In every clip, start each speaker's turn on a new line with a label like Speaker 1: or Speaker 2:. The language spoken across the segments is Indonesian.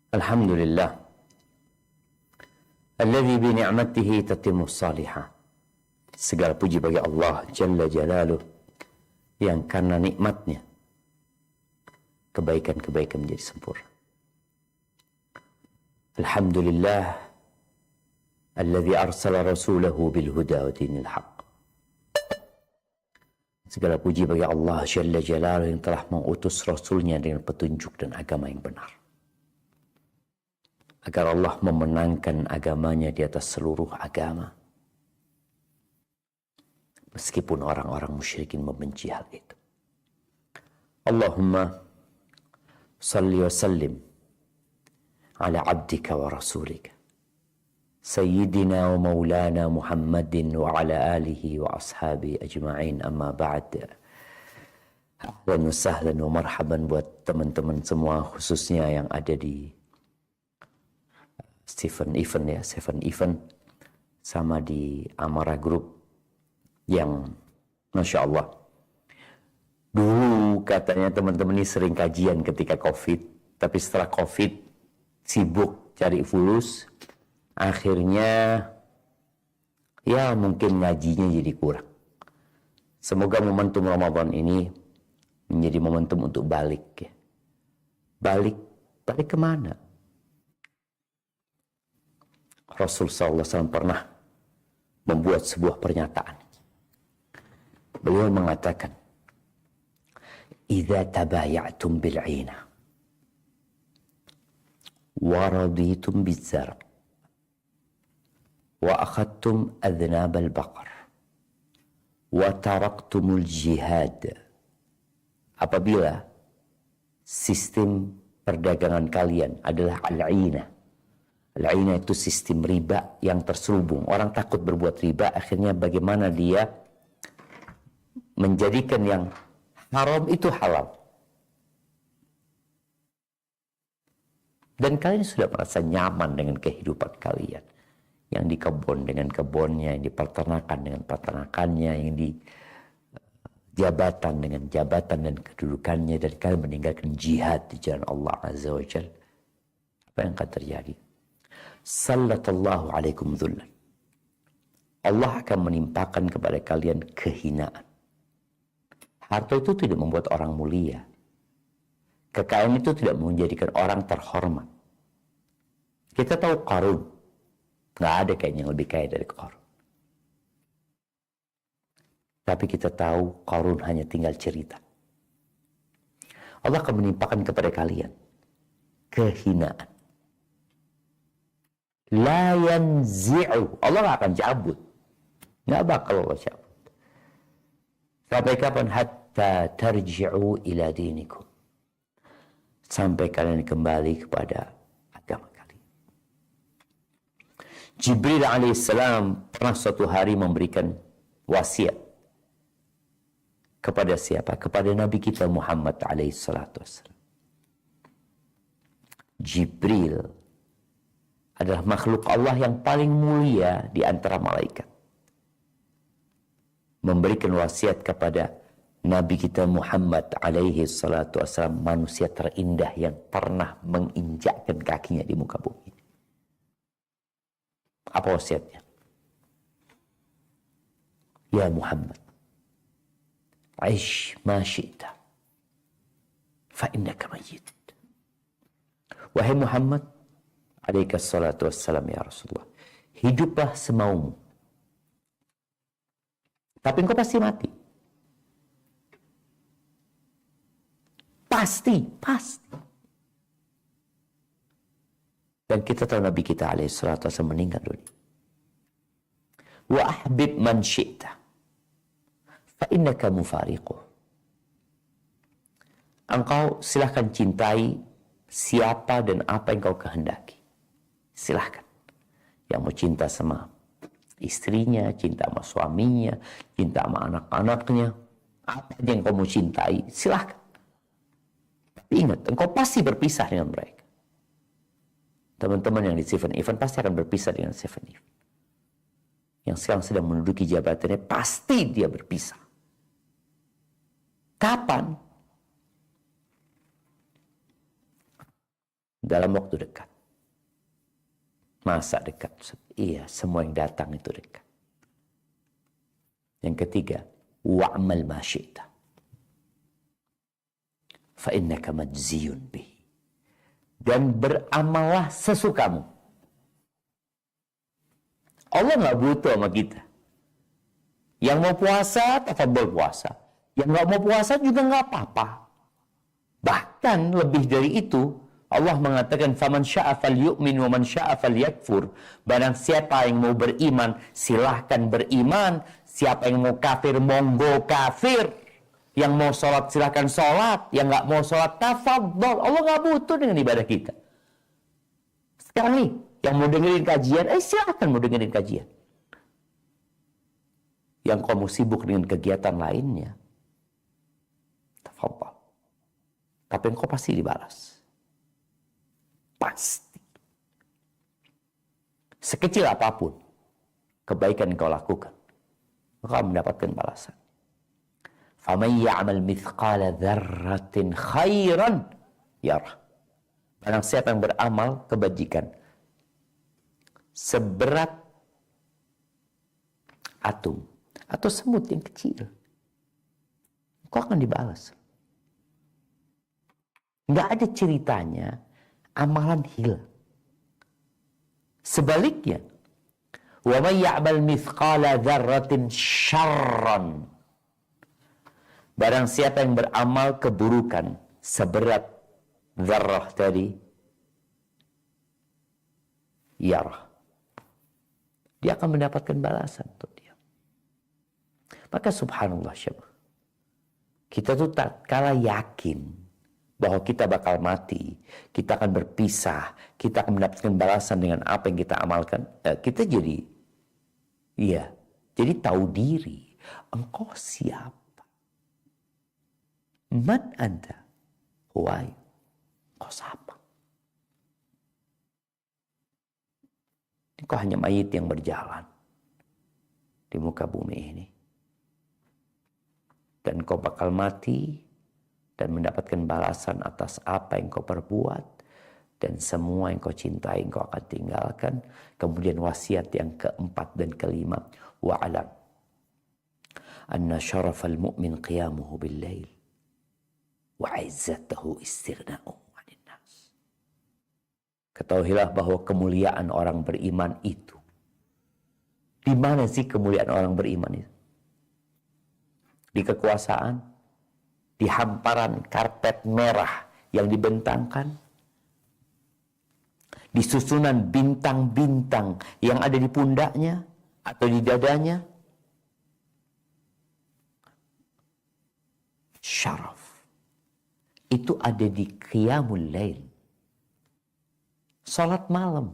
Speaker 1: Alhamdulillah alladzi bi ni'matihi tatimmus salihah. Segala puji bagi Allah Jalla Jalaluh yang karena nikmatnya kebaikan-kebaikan menjadi sempurna. Alhamdulillah alladzi arsala rasulahu bil huda wa dinil haq. Segala puji bagi Allah Jalla Jalaluh yang telah mengutus rasulnya dengan petunjuk dan agama yang benar, agar Allah memenangkan agamanya di atas seluruh agama, meskipun orang-orang musyrikin membenci hal itu. Allahumma salli wa sallim ala abdika wa rasulika Sayyidina wa maulana Muhammadin wa ala alihi wa ashabi ajma'in, amma ba'd. Ahlan wa sahlan wa marhaban buat teman-teman semua, khususnya yang ada di Seven Event sama di Amara Group yang Masya Allah dulu katanya teman-teman ini sering kajian ketika COVID, tapi setelah COVID sibuk cari fulus, akhirnya ya mungkin ngajinya jadi kurang. Semoga momentum Ramadan ini menjadi momentum untuk balik ya. Balik kemana? Rasul SAW pernah membuat sebuah pernyataan. Beliau mengatakan, "Idza tabaya'tum bil'ina wa raditum bizzar' wa akhadtum adhnab al-baqar wa taraktumul jihad." Apabila sistem perdagangan kalian adalah al-'inah. Al-'inah itu sistem riba yang terselubung. Orang takut berbuat riba, akhirnya bagaimana dia menjadikan yang haram itu halal. Dan kalian sudah merasa nyaman dengan kehidupan kalian. Yang di kebun dengan kebunnya, yang di peternakan dengan peternakannya, yang di jabatan dengan jabatan dan kedudukannya, dan kalian meninggalkan jihad di jalan Allah Azza wa Jalla. Apa yang akan terjadi? Sallallahu alaikum dhullan. Allah akan menimpakan kepada kalian kehinaan. Harta itu tidak membuat orang mulia. Kekayaan itu tidak menjadikan orang terhormat. Kita tahu Qarun. Nggak ada kayaknya yang lebih kaya dari Qarun. Tapi kita tahu Qarun hanya tinggal cerita. Allah akan menimpakan kepada kalian kehinaan. La yanzi'u. Allah gak akan cabut. Gak bakal Allah cabut. Sampai kapan? Hatta tarji'u ila dinikum. Sampai kalian kembali kepada agama kalian. Jibril alaihissalam pernah suatu hari memberikan wasiat. Kepada siapa? Kepada Nabi kita Muhammad alaihissalatu wassalam. Jibril adalah makhluk Allah yang paling mulia di antara malaikat. Memberikan wasiat kepada Nabi kita Muhammad alaihi salatu wassalam, manusia terindah yang pernah menginjakkan kakinya di muka bumi. Apa wasiatnya? Ya Muhammad, aish ma syi'ta fa innaka mayyit. Wahai Muhammad alaihi salatu wassalam, ya Rasulullah, hiduplah semaumu, tapi engkau pasti mati. Pasti. Dan kita tahu Nabi kita alaihi salatu wassalam meninggal dunia. Wa ahbib man syi'ta fa innaka mufariquh. Engkau silahkan cintai siapa dan apa yang kau kehendaki. Silahkan. Yang mau cinta sama istrinya, cinta sama suaminya, cinta sama anak-anaknya, apa yang kau mau cintai, silahkan. Tapi ingat, engkau pasti berpisah dengan mereka. Teman-teman yang di Seven Event pasti akan berpisah dengan Seven Event. Yang sekarang sedang menduduki jabatannya, pasti dia berpisah. Kapan? dalam waktu dekat. Masa dekat? Iya, semua yang datang itu dekat. Yang ketiga, wa'mal ma syi'ta fa innaka majziyun bihi. Dan beramallah sesukamu. Allah nggak butuh sama kita. Yang mau puasa, tafadhol puasa. Yang nggak mau puasa juga nggak apa-apa. Bahkan lebih dari itu, Allah mengatakan, "Faman syaa'a falyu'min wa man syaa'a falyakfur." Barang siapa yang mau beriman, silahkan beriman. Siapa yang mau kafir, monggo kafir. Yang mau sholat, silahkan sholat. Yang nggak mau sholat, tafadhol. Allah nggak butuh dengan ibadah kita. Sekarang nih, yang mau dengerin kajian, silahkan mau dengerin kajian. Yang kamu sibuk dengan kegiatan lainnya, tafadhol. Tapi engkau pasti dibalas. Pasti. Sekecil apapun kebaikan yang kau lakukan, engkau mendapatkan balasan. فَمَنْ يَعْمَلْ مِثْقَالَ ذَرَّةٍ خَيْرًا يَرَهُ. Barang siapa yang beramal kebajikan seberat atom atau semut yang kecil, engkau akan dibalas. Nggak ada ceritanya amalan hilang. Sebaliknya, وَمَنْ يَعْمَلْ مِثْقَالَ ذَرَّةٍ شَرًّا. Barang siapa yang beramal keburukan seberat dzarrah tadi, yarah, dia akan mendapatkan balasan untuk dia. Maka subhanallah syabab, kita tuh tak kalah yakin bahwa kita bakal mati, kita akan berpisah, kita akan mendapatkan balasan dengan apa yang kita amalkan. Kita jadi tahu diri. Engkau siapa? Man anta? Why? Engkau siapa? Engkau hanya mayit yang berjalan di muka bumi ini. Dan engkau bakal mati dan mendapatkan balasan atas apa yang kau perbuat, dan semua yang kau cintai kau akan tinggalkan. Kemudian wasiat yang keempat dan kelima, wa'alam anna syarafal mu'min qiyamuhu bil-lail wa 'izzatuhu istighna'uhu 'anil nas. Ketahuilah bahwa kemuliaan orang beriman itu, di mana sih kemuliaan orang beriman itu? Di kekuasaan, di hamparan karpet merah yang dibentangkan, di susunan bintang-bintang yang ada di pundaknya atau di dadanya. Syaraf itu ada di qiyamul lail, salat malam.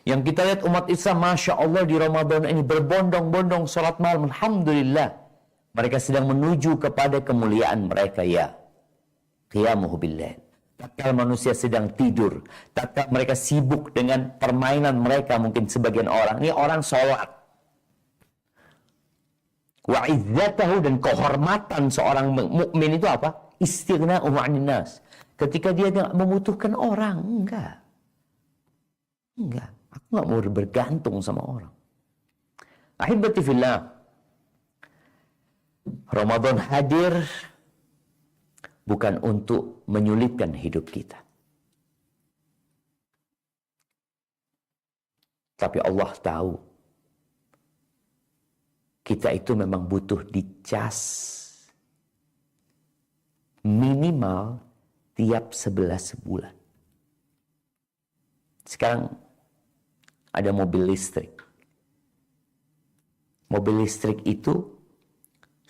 Speaker 1: Yang kita lihat umat Islam, Masya Allah, di Ramadan ini berbondong-bondong salat malam. Alhamdulillah, mereka sedang menuju kepada kemuliaan mereka, ya. Qiyamuhu bil-lail. Tatkala manusia sedang tidur, tatkala mereka sibuk dengan permainan mereka, mungkin sebagian orang, ini orang sholat. Wa izzatahu, dan kehormatan seorang mukmin itu apa? Istighna'uhu 'anil nas. Ketika dia tidak membutuhkan orang, enggak. Aku enggak mau bergantung sama orang. Ahibati fillah, Ramadan hadir bukan untuk menyulitkan hidup kita. Tapi Allah tahu kita itu memang butuh dicas minimal tiap 11 bulan. Sekarang ada mobil listrik. Mobil listrik itu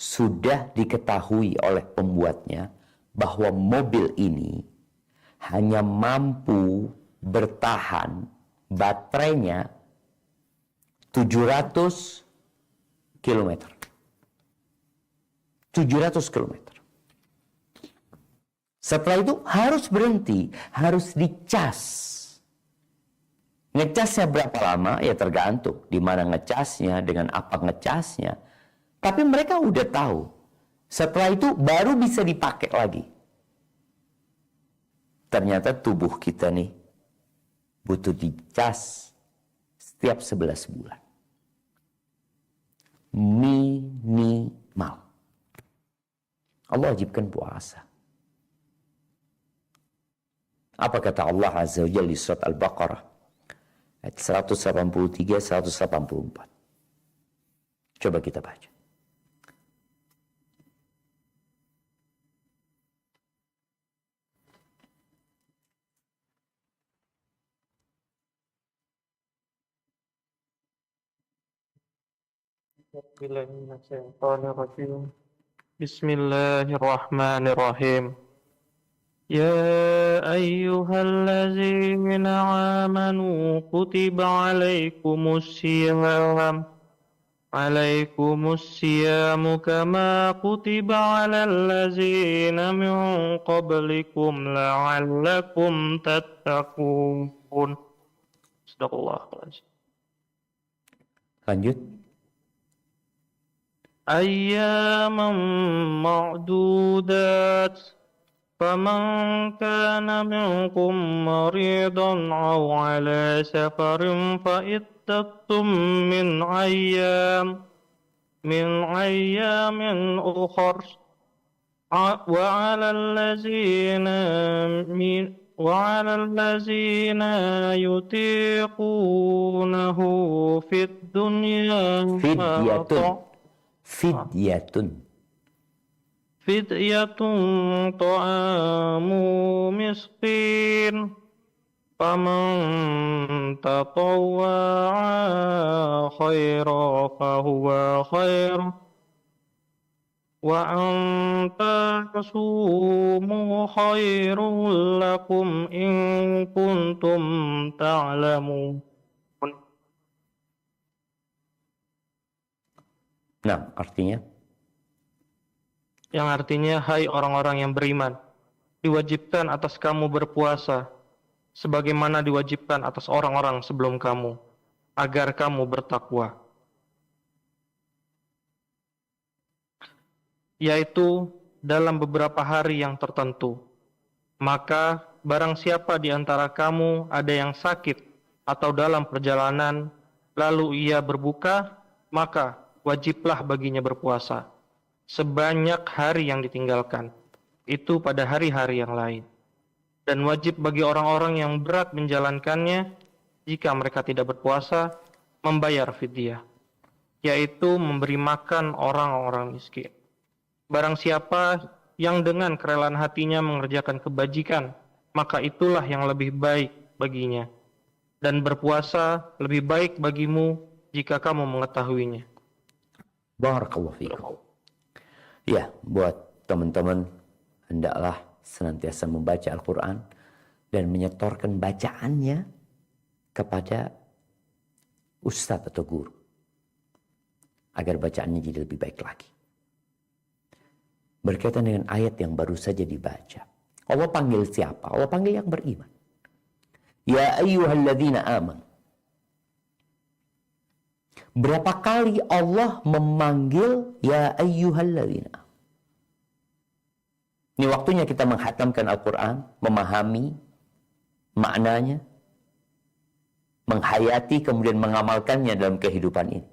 Speaker 1: sudah diketahui oleh pembuatnya bahwa mobil ini hanya mampu bertahan baterainya 700 km. 700 km. Setelah itu harus berhenti, harus dicas. Ngecasnya berapa lama? Ya tergantung di mana ngecasnya, dengan apa ngecasnya. Tapi mereka udah tahu. Setelah itu baru bisa dipakai lagi. ternyata tubuh kita nih butuh dicas setiap 11 bulan. Minimal. Allah wajibkan puasa. Apa kata Allah Azza wa Jalla di surat Al-Baqarah ayat 183 184. Coba kita baca.
Speaker 2: Bismillahirrahmanirrahim. يا أيها الذين آمنوا كتب عليكم الصيام كما كتب على الذين من قبلكم لعلكم تتقون. Astagfirullahaladzim.
Speaker 1: Lanjut.
Speaker 2: أياما معدودات فمن كان منكم مريضا أو على سفر فعدة من أيام أخر وعلى الذين يطيقونه فدية طعام مسكين فمن تطوع خيرا فهو خير وأن تصوموا خير لكم إن كنتم تعلمون.
Speaker 1: Nah, artinya?
Speaker 2: Yang artinya, hai orang-orang yang beriman, diwajibkan atas kamu berpuasa, sebagaimana diwajibkan atas orang-orang sebelum kamu, agar kamu bertakwa. Yaitu dalam beberapa hari yang tertentu. Maka barang siapa di antara kamu ada yang sakit atau dalam perjalanan, lalu ia berbuka, maka wajiblah baginya berpuasa sebanyak hari yang ditinggalkan, itu pada hari-hari yang lain. Dan wajib bagi orang-orang yang berat menjalankannya, jika mereka tidak berpuasa, membayar fidyah, yaitu memberi makan orang-orang miskin. Barang siapa yang dengan kerelaan hatinya mengerjakan kebajikan, maka itulah yang lebih baik baginya. Dan berpuasa lebih baik bagimu jika kamu mengetahuinya.
Speaker 1: Barakallahu fikum. Ya, buat teman-teman, hendaklah senantiasa membaca Al-Quran dan menyetorkan bacaannya kepada ustadz atau guru, agar bacaannya jadi lebih baik lagi. Berkaitan dengan ayat yang baru saja dibaca, Allah panggil siapa? Allah panggil yang beriman. Ya ayyuhalladzina amanu. Berapa kali Allah memanggil ya ayyuhalladzina? Ini waktunya kita menghatamkan Al-Quran, memahami maknanya, menghayati, kemudian mengamalkannya dalam kehidupan ini.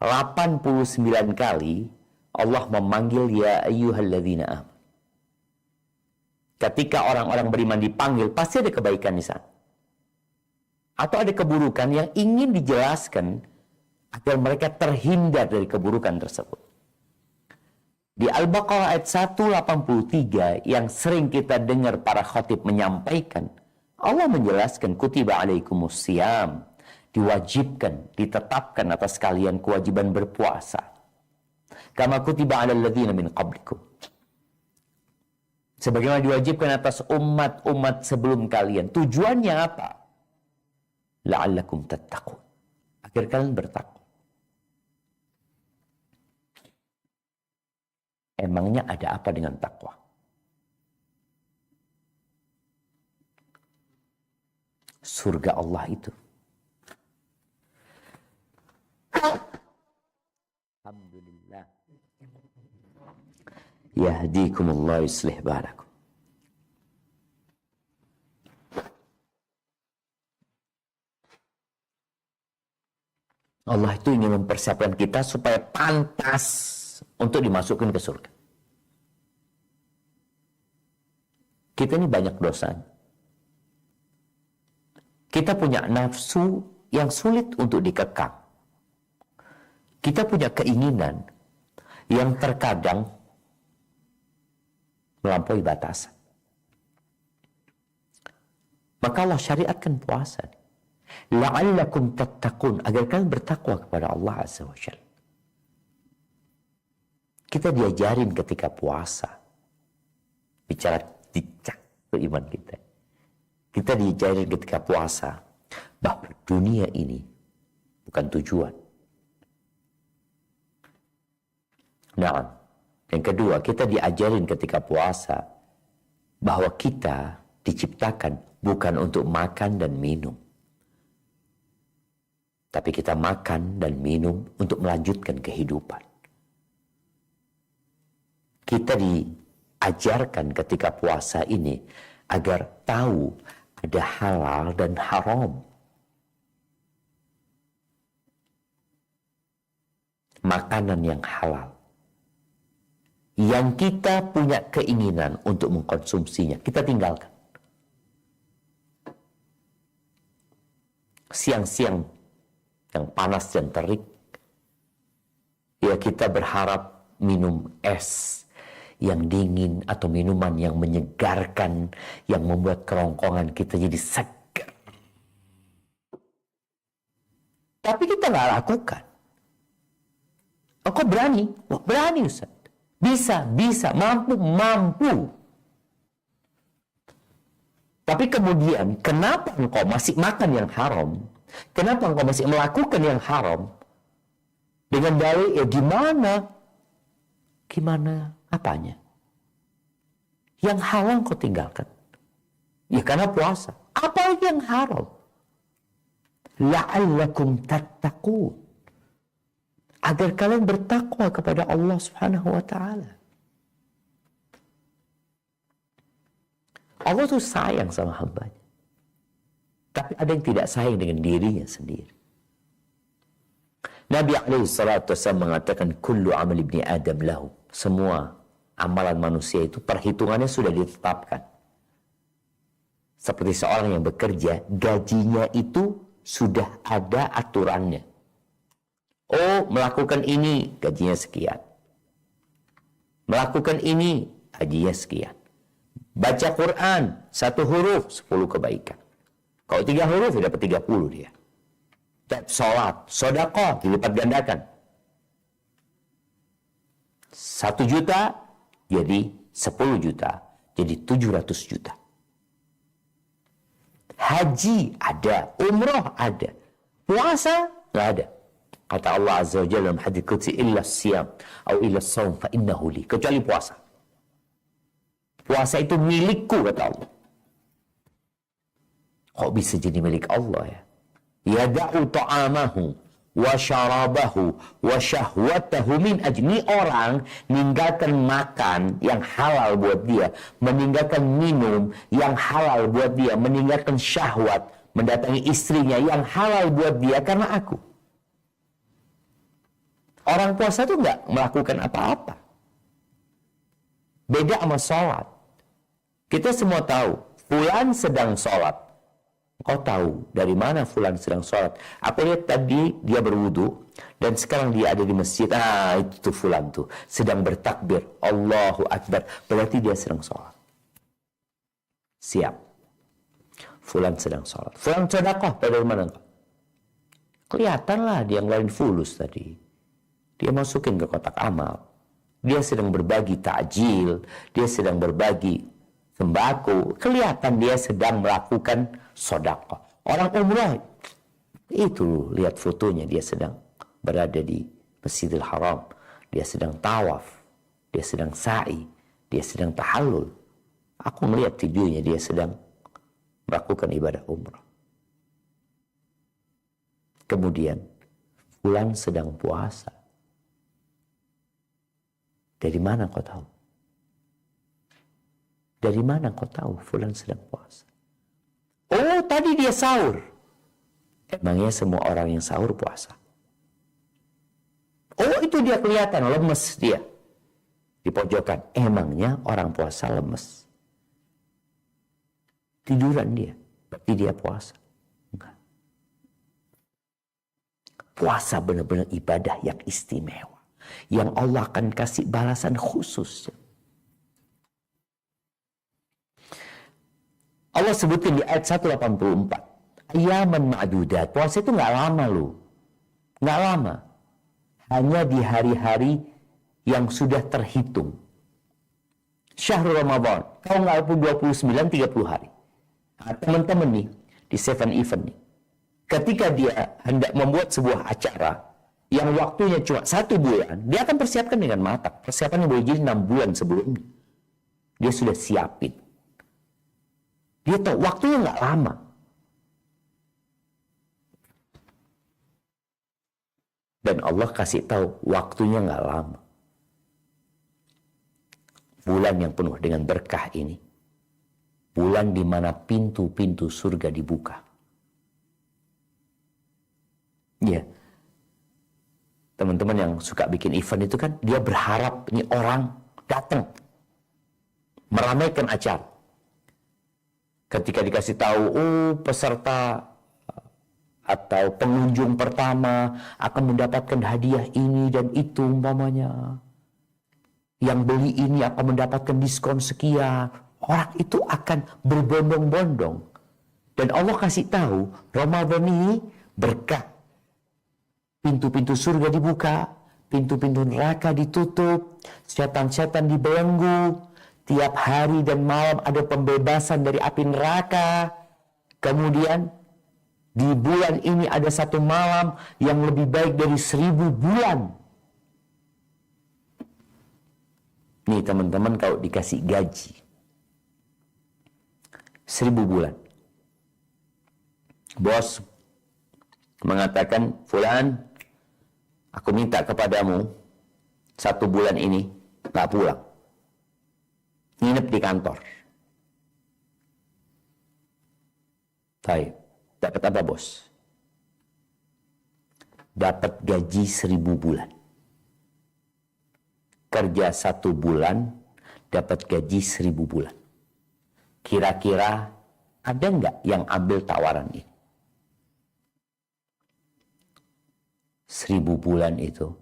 Speaker 1: 89 kali Allah memanggil ya ayyuhalladzina amanu. Ketika orang-orang beriman dipanggil, pasti ada kebaikan di sana. Atau ada keburukan yang ingin dijelaskan agar mereka terhindar dari keburukan tersebut. Di Al-Baqarah ayat 183 yang sering kita dengar para khatib menyampaikan, Allah menjelaskan kutiba alaikumus siyam, diwajibkan, ditetapkan atas kalian kewajiban berpuasa. Kama kutiba alal ladzina min qablikum. Sebagaimana diwajibkan atas umat-umat sebelum kalian. Tujuannya apa? La'allakum tattaqun. Agar kalian bertakwa. Emangnya ada apa dengan takwa? Surga Allah itu. Alhamdulillah. Yahdikumullah yuslih balakum. Allah itu ingin mempersiapkan kita supaya pantas untuk dimasukkan ke surga. Kita ini banyak dosa. Kita punya nafsu yang sulit untuk dikekang. Kita punya keinginan yang terkadang melampaui batasan. Maka Allah syariatkan puasa. La'allakum tattaqun, agar kalian bertakwa kepada Allah Azza wa Jalla. Kita diajarin ketika puasa. Bicara cicak iman kita. Kita diajarin ketika puasa bahwa dunia ini bukan tujuan. Nah, yang kedua, kita diajarin ketika puasa bahwa kita diciptakan bukan untuk makan dan minum. Tapi kita makan dan minum untuk melanjutkan kehidupan. Kita diajarkan ketika puasa ini agar tahu ada halal dan haram. Makanan yang halal, yang kita punya keinginan untuk mengkonsumsinya, kita tinggalkan. Siang-siang yang panas dan terik, ya kita berharap minum es yang dingin atau minuman yang menyegarkan, yang membuat kerongkongan kita jadi segar. Tapi kita nggak lakukan. Engkau berani? Wah, berani Ustaz. Bisa, mampu. Tapi kemudian, kenapa engkau masih makan yang haram? Kenapa engkau masih melakukan yang haram? Dengan dalil, ya gimana? Gimana apanya? Yang halal engkau tinggalkan. Ya karena puasa. Apa yang haram? La'allakum tattaqun. Agar kalian bertakwa kepada Allah Subhanahu wa ta'ala. Allah tuh sayang sama hambanya. Tapi ada yang tidak sayang dengan dirinya sendiri. Nabi SAW mengatakan, kullu amal ibni Adam lahu. Semua amalan manusia itu perhitungannya sudah ditetapkan. Seperti seorang yang bekerja, gajinya itu sudah ada aturannya. Oh, melakukan ini, gajinya sekian. Melakukan ini, gajinya sekian. Baca Quran, 1 huruf, 10 kebaikan. Kalau 3 huruf, ya dapat 30 dia. Sholat, sedekah, dilipat gandakan. 1 juta, jadi 10 juta. Jadi 700 juta. Haji ada, umroh ada. Puasa, nggak ada. Kata Allah Azza wa Jalla dalam hadits qudsi, illa siyam atau illa shaum fa innahu li, kecuali puasa. Puasa itu milikku, kata Allah. Kok bisa jadi milik Allah ya? Yada'u ta'amahu wa syarabahu wa syahwatahu min ajli. Orang meninggalkan makan yang halal buat dia, meninggalkan minum yang halal buat dia, meninggalkan syahwat, mendatangi istrinya yang halal buat dia karena aku. Orang puasa itu nggak melakukan apa-apa. Beda sama sholat. Kita semua tahu, fulan sedang sholat. Kau tahu dari mana fulan sedang sholat? Apa lihat tadi dia berwudu dan sekarang dia ada di masjid. Itu tuh fulan tuh sedang bertakbir. Allahu Akbar. Berarti dia sedang sholat. Siap. Fulan sedang sholat. Fulan sedekah. Dari mana? Kelihatanlah dia ngeluarin fulus tadi. Dia masukin ke kotak amal. Dia sedang berbagi takjil. Dia sedang berbagi sembako. Kelihatan dia sedang melakukan sedekah. Orang umrah, itu lihat fotonya. Dia sedang berada di Masjidil Haram. Dia sedang tawaf. Dia sedang sa'i. Dia sedang tahallul. Aku melihat videonya dia sedang melakukan ibadah umrah. Kemudian, fulan sedang puasa. Dari mana kau tahu? Dari mana kau tahu fulan sedang puasa? Oh, tadi dia sahur. Emangnya semua orang yang sahur puasa? Oh, itu dia kelihatan lemes dia di pojokan. Emangnya orang puasa lemes? Tiduran dia, berarti dia puasa? Enggak. Puasa benar-benar ibadah yang istimewa, yang Allah akan kasih balasan khusus. Allah sebutin di ayat 184. Ayaman ma'dudat. Puasa itu nggak lama loh. Nggak lama. Hanya di hari-hari yang sudah terhitung. Syahrul Ramadan. Kalau nggak 29, 30 hari. Nah, teman-teman nih, di 7-Eleven nih. Ketika dia hendak membuat sebuah acara yang waktunya cuma 1 bulan, dia akan persiapkan dengan matang. Persiapannya boleh jadi 6 bulan sebelumnya. Dia sudah siapin. Dia tahu waktunya nggak lama. Dan Allah kasih tahu waktunya nggak lama. Bulan yang penuh dengan berkah ini, bulan di mana pintu-pintu surga dibuka. Ya, teman-teman yang suka bikin event itu kan, dia berharap ini orang datang, meramaikan acara. Ketika dikasih tahu, oh peserta atau pengunjung pertama akan mendapatkan hadiah ini dan itu umpamanya. Yang beli ini akan mendapatkan diskon sekian. Orang itu akan berbondong-bondong. Dan Allah kasih tahu, Ramadan ini berkah. Pintu-pintu surga dibuka, pintu-pintu neraka ditutup, setan-setan dibelenggu. Tiap hari dan malam ada pembebasan dari api neraka. Kemudian di bulan ini ada 1 malam yang lebih baik dari 1000 bulan. Nih teman-teman, kalau dikasih gaji 1000 bulan. Bos mengatakan, Fulan, aku minta kepadamu 1 bulan ini gak pulang. Nginep di kantor. Baik. Dapat apa, bos? Dapat gaji 1000 bulan. Kerja 1 bulan, dapat gaji 1000 bulan. Kira-kira ada nggak yang ambil tawaran ini? 1000 bulan itu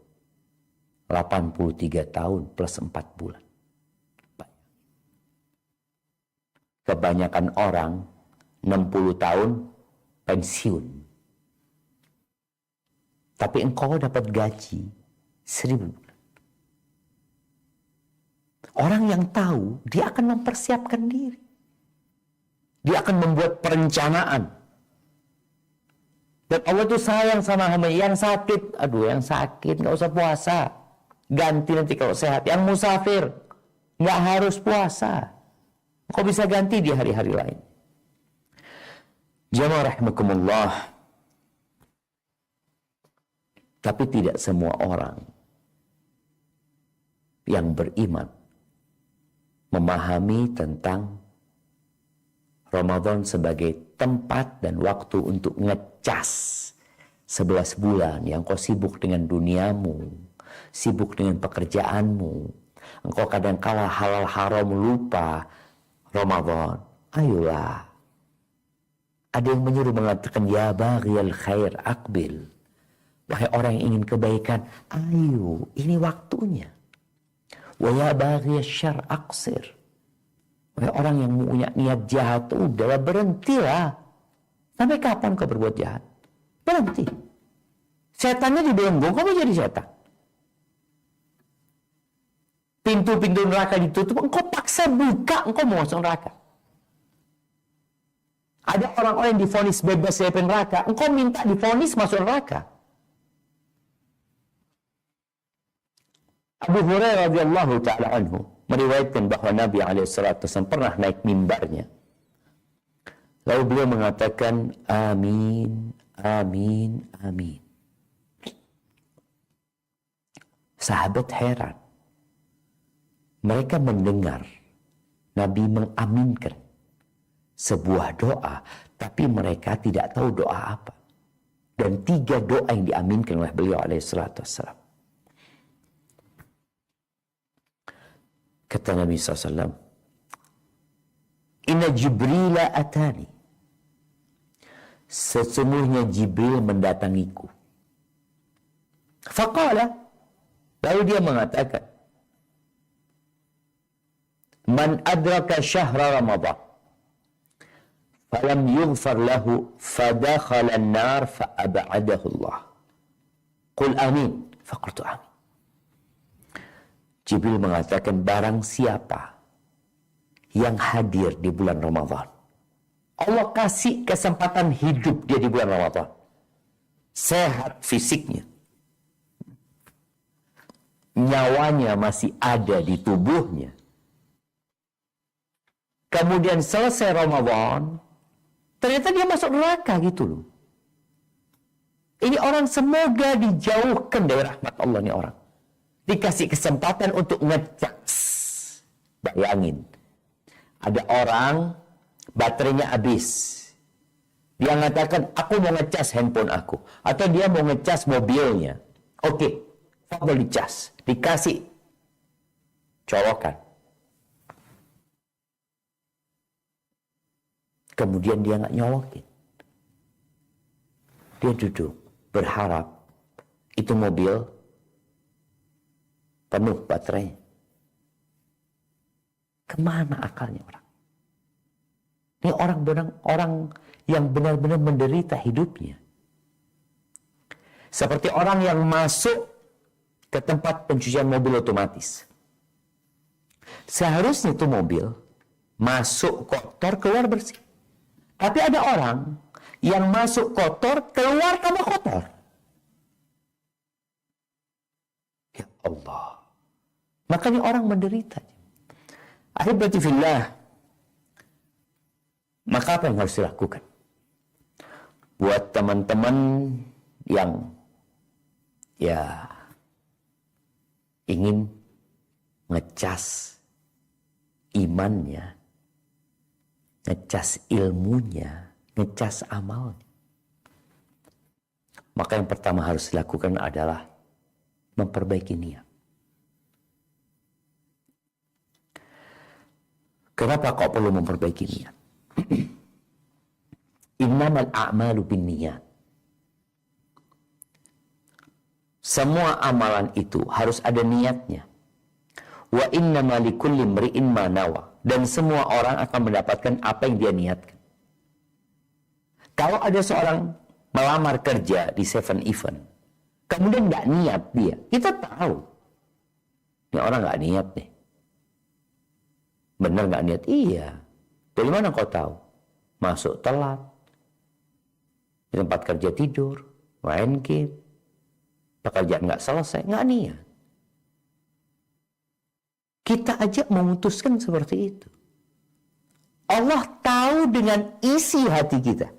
Speaker 1: 83 tahun plus 4 bulan. Kebanyakan orang 60 tahun pensiun. Tapi engkau dapat gaji 1000 bulan. Orang yang tahu, dia akan mempersiapkan diri. Dia akan membuat perencanaan. Dan Allah tuh sayang sama hamba yang sakit. Aduh, yang sakit nggak usah puasa. Ganti nanti kalau sehat. Yang musafir nggak harus puasa. Kau bisa ganti di hari-hari lain. Jamaah rahimakumullah. Tapi tidak semua orang yang beriman memahami tentang Ramadan sebagai tempat dan waktu untuk ngecas 11 bulan yang kau sibuk dengan duniamu, sibuk dengan pekerjaanmu. Engkau kadang-kala halal haram lupa Ramadan. Ayolah. Ada yang menyuruh mengatakan, ya baghiyal khair aqbil. Wahai orang yang ingin kebaikan, ayo, ini waktunya. Wa ya baghiyal syarr aqsir. Wahai orang yang punya niat jahat, udah berhentilah. Sampai kapan kau berbuat jahat? Berhenti. Setannya dibelenggu, kamu jadi setan. Pintu-pintu neraka ditutup, engkau paksa buka, engkau mau masuk neraka. Ada orang-orang yang divonis bebas dari neraka, engkau minta divonis masuk neraka. Abu Hurairah radhiyallahu taala anhu meriwayatkan bahwa Nabi SAW pernah naik mimbarnya. Lalu beliau mengatakan, amin, amin, amin. Sahabat heran. Mereka mendengar Nabi mengaminkan sebuah doa, tapi mereka tidak tahu doa apa. Dan 3 doa yang diaminkan oleh beliau alaihissalatu wassalam. Kata Nabi SAW, Inna Jibrila atani. Sesungguhnya Jibril mendatangiku. Faqala, lalu dia mengatakan, Man adraka syahra Ramadan, falam yughfar lahu, fadakhala an-nar fa'ab'adahu Allah. Qul amin. Faqultu amin. Jibril mengatakan, barang siapa yang hadir di bulan Ramadan, Allah kasih kesempatan hidup dia di bulan Ramadan, sehat fisiknya, nyawanya masih ada di tubuhnya, kemudian selesai Ramadan, ternyata dia masuk neraka gitu loh. Ini orang semoga dijauhkan dari rahmat Allah nih orang. Dikasih kesempatan untuk ngecas. Bayangin. Ada orang baterainya habis. Dia mengatakan, aku mau ngecas handphone aku. Atau dia mau ngecas mobilnya. Oke, fadhol dicas. Dikasih colokan. Kemudian dia nggak nyolokin. Dia duduk, berharap itu mobil penuh baterai. Kemana akalnya orang? Ini orang yang benar-benar menderita hidupnya. Seperti orang yang masuk ke tempat pencucian mobil otomatis. Seharusnya itu mobil masuk kotor, keluar bersih. Tapi ada orang yang masuk kotor, keluar tambah kotor. Ya Allah. Makanya orang menderita. Ahibati fillah. Maka apa yang harus dilakukan? Buat teman-teman yang ingin ngecas imannya, ngecas ilmunya, ngecas amalnya. Maka yang pertama harus dilakukan adalah memperbaiki niat. Kenapa kau perlu memperbaiki niat? Innamal a'malu binniyat. Semua amalan itu harus ada niatnya. Wa innama likulli imri'in ma nawa. Dan semua orang akan mendapatkan apa yang dia niatkan. Kalau ada seorang melamar kerja di 7-Eleven, kemudian nggak niat dia, kita tahu. Ini orang nggak niat nih. Benar nggak niat? Iya. Dari mana kau tahu? Masuk telat. Di tempat kerja tidur. Main game. Pekerjaan nggak selesai. Nggak niat. Kita aja memutuskan seperti itu. Allah tahu dengan isi hati kita.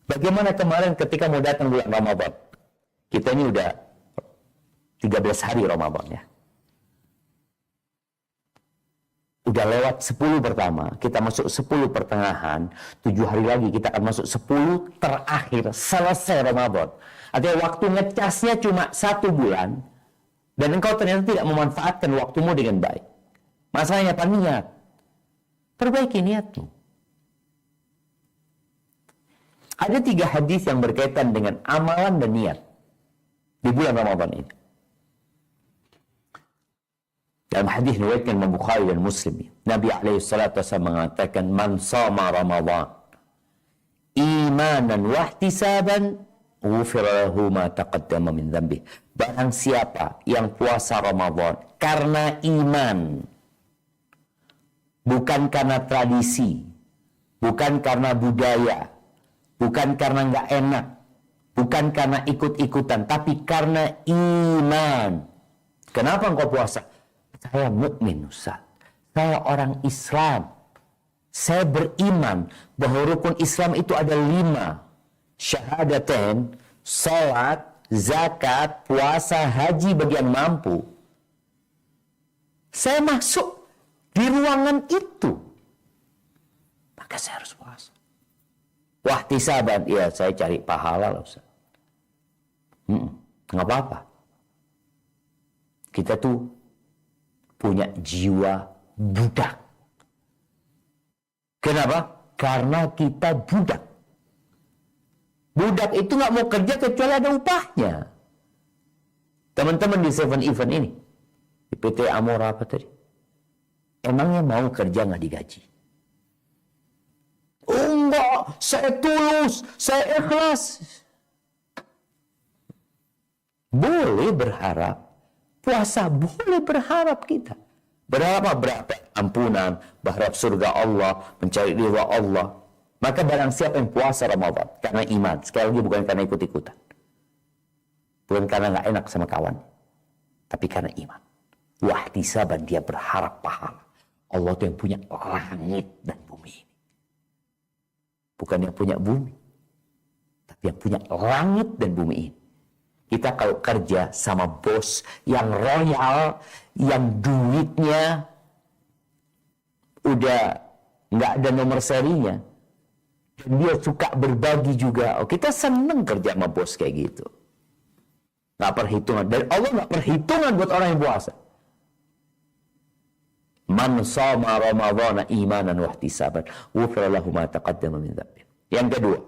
Speaker 1: Bagaimana kemarin ketika mau datang bulan Ramadan. Kita ini udah 13 hari Ramadan ya. Udah lewat 10 pertama, kita masuk 10 pertengahan, 7 hari lagi kita akan masuk 10 terakhir, selesai Ramadan. Artinya waktu ngecasnya cuma 1 bulan, dan engkau ternyata tidak memanfaatkan waktumu dengan baik. Masalahnya apa? Niat. Perbaiki niatmu. Ada 3 hadis yang berkaitan dengan amalan dan niat di bulan Ramadan ini. Dalam hadis riwayatkan Imam Bukhari dan Muslim, Nabi SAW mengatakan, Man shoma Ramadan imanan wa ihtisaban ghufira lahu ma taqaddama min dhanbi. Barang siapa yang puasa Ramadan karena iman, bukan karena tradisi, bukan karena budaya, bukan karena nggak enak, bukan karena ikut-ikutan, tapi karena iman. Kenapa engkau puasa? Saya mukmin, Ustaz. Saya orang Islam. Saya beriman bahwa rukun Islam itu ada 5. Syahadatain, salat, zakat, puasa, haji bagi yang mampu. Saya masuk di ruangan itu. Maka saya harus puasa. Wahtisaban, ya saya cari pahala loh, Ustaz. Nggak apa-apa. Kita tuh punya jiwa budak. Kenapa? Karena kita budak. Budak itu nggak mau kerja kecuali ada upahnya. Teman-teman di 7-Eleven ini, di PT Amora apa tadi? Emangnya mau kerja nggak digaji? Oh enggak, saya tulus, saya ikhlas. Boleh berharap, puasa boleh berharap kita. Berharap berapa? Ampunan, berharap surga Allah, mencari ridha Allah. Maka barang siapa yang puasa Ramadan karena iman, sekali lagi bukan karena ikut-ikutan. Bukan karena nggak enak sama kawan, tapi karena iman. Wahtisaban, dia berharap pahala. Allah itu yang punya langit dan bumi ini. Bukan yang punya bumi, tapi yang punya langit dan bumi ini. Kita kalau kerja sama bos yang royal, yang duitnya udah nggak ada nomor serinya, dan dia suka berbagi juga, oh, kita seneng kerja sama bos kayak gitu. Nggak perhitungan, dan Allah nggak perhitungan buat orang yang puasa. Man shoma ramadhana imanan wa ihtisaban ghufira lahu ma taqaddama min dhanbi. Yang kedua,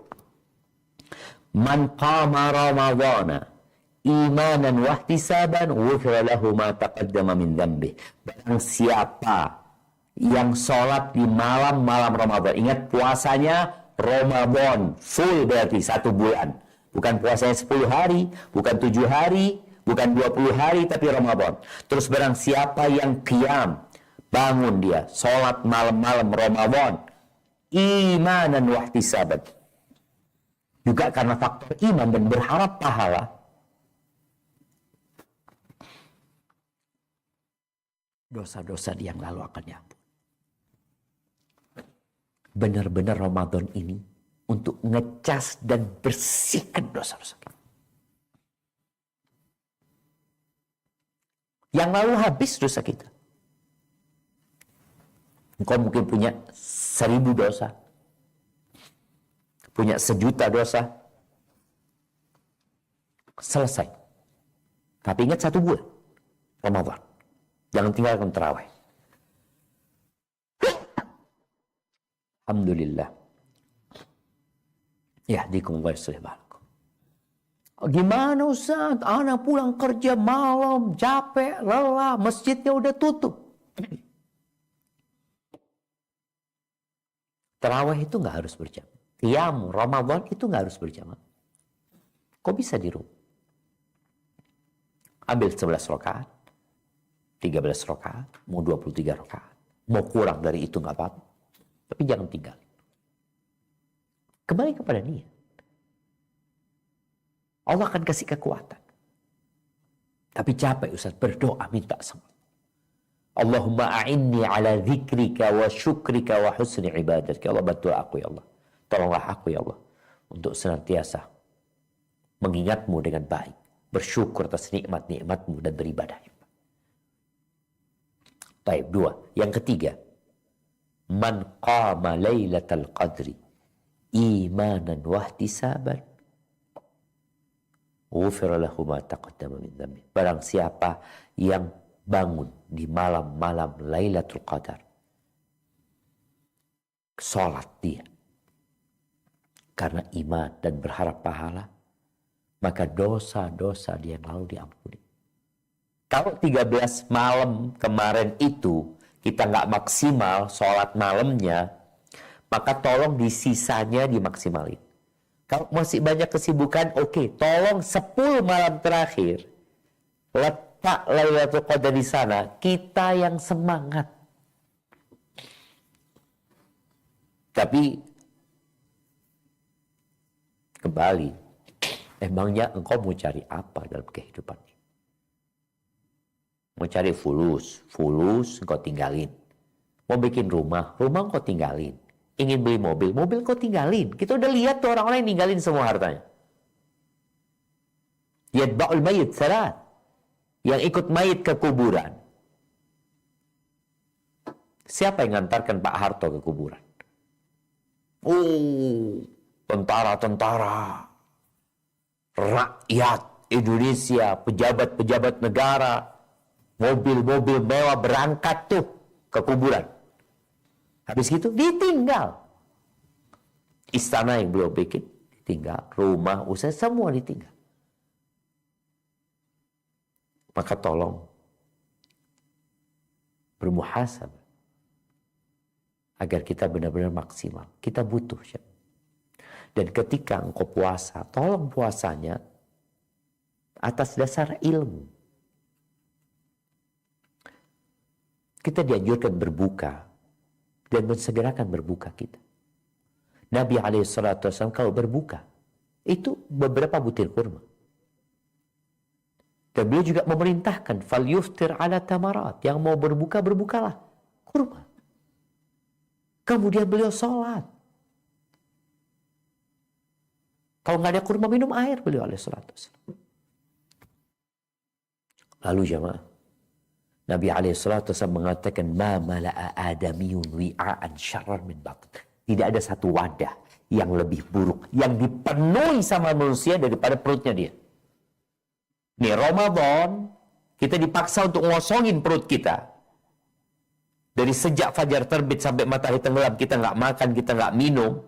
Speaker 1: man qama ramadhana imanan wa ihtisaban ghufira lahu ma taqaddama min dhanbi. Barang siapa yang sholat di malam-malam Ramadan, ingat puasanya Ramadan full, berarti 1 bulan, bukan puasanya 10 hari, bukan 7 hari, bukan 20 hari, tapi Ramadan. Terus barang siapa yang qiyam, bangun dia sholat malam-malam Ramadan imanan wa ihtisaban, juga karena faktor iman dan berharap pahala, dosa-dosa yang lalu akan diampuni. Benar-benar Ramadan ini untuk ngecas dan bersihkan dosa-dosa kita. Yang lalu habis dosa kita. Engkau mungkin punya 1000 dosa, punya 1.000.000 dosa, selesai. Tapi ingat 1 bulan Ramadan, jangan tinggalkan tarawih. Alhamdulillah. Yahdikum wa yuslih balakum. Gimana Ustaz? Anak pulang kerja malam, capek, lelah, masjidnya udah tutup. Tarawih itu nggak harus berjamaah. Qiyam Ramadan itu nggak harus berjamaah. Kok bisa di rumah? Ambil 11 rakaat, 13 rakaat, mau 23 rakaat. Mau kurang dari itu nggak apa-apa. Tapi jangan tinggal. Kembali kepada niat. Allah akan kasih kekuatan. Tapi capek Ustaz, berdoa minta sama. Allahumma a'inni ala dzikrika wa syukrika wa husni ibadatika. Allah bantu aku ya Allah. Tolonglah aku ya Allah untuk senantiasa mengingatmu dengan baik, bersyukur atas nikmat-nikmatmu dan beribadah. Baik, 2. Yang ketiga, man qama lailatal qadri imanan wa ihtisaban ghufira lahu ma taqaddama min dhanbi. Barang siapa yang bangun di malam-malam Lailatul Qadar, sholat dia karena iman dan berharap pahala, maka dosa-dosa dia yang lalu diampuni. Kalau 13 malam kemarin itu kita nggak maksimal sholat malamnya, maka tolong di sisanya dimaksimalin. Kalau masih banyak kesibukan, oke, tolong 10 malam terakhir letak Lailatul Qadar di sana, kita yang semangat. Tapi kembali, emangnya engkau mau cari apa dalam kehidupan ini? Mau cari fulus engkau tinggalin. Mau bikin rumah engkau tinggalin. Ingin beli mobil engkau tinggalin. Kita udah lihat tuh orang-orang yang ninggalin semua hartanya. Yatba'ul mayyit salat. Yang ikut mayit ke kuburan. Siapa yang ngantarkan Pak Harto ke kuburan? Oh, tentara-tentara, rakyat Indonesia, pejabat-pejabat negara, Mobil-mobil mewah berangkat tuh ke kuburan. Habis itu ditinggal. Istana yang beliau bikin ditinggal, rumah, usaha semua ditinggal. Maka tolong bermuhasabah agar kita benar-benar maksimal. Kita butuh. Dan ketika engkau puasa, tolong puasanya atas dasar ilmu. Kita dianjurkan berbuka dan mensegerakan berbuka kita. Nabi SAW kalau berbuka, itu beberapa butir kurma. Dan beliau juga memerintahkan, fal yuftir ala tamarat. Yang mau berbuka, berbukalah kurma. Kemudian beliau sholat. Kalau nggak ada kurma, minum air beliau SAW. Lalu jamaah, Nabi SAW mengatakan, ma mala'a adamiyun wi'a'an syarran min batn. Tidak ada satu wadah yang lebih buruk, yang dipenuhi sama manusia daripada perutnya dia. Nih Ramadan, kita dipaksa untuk ngosongin perut kita. Dari sejak fajar terbit sampai matahari tenggelam, kita nggak makan, kita nggak minum.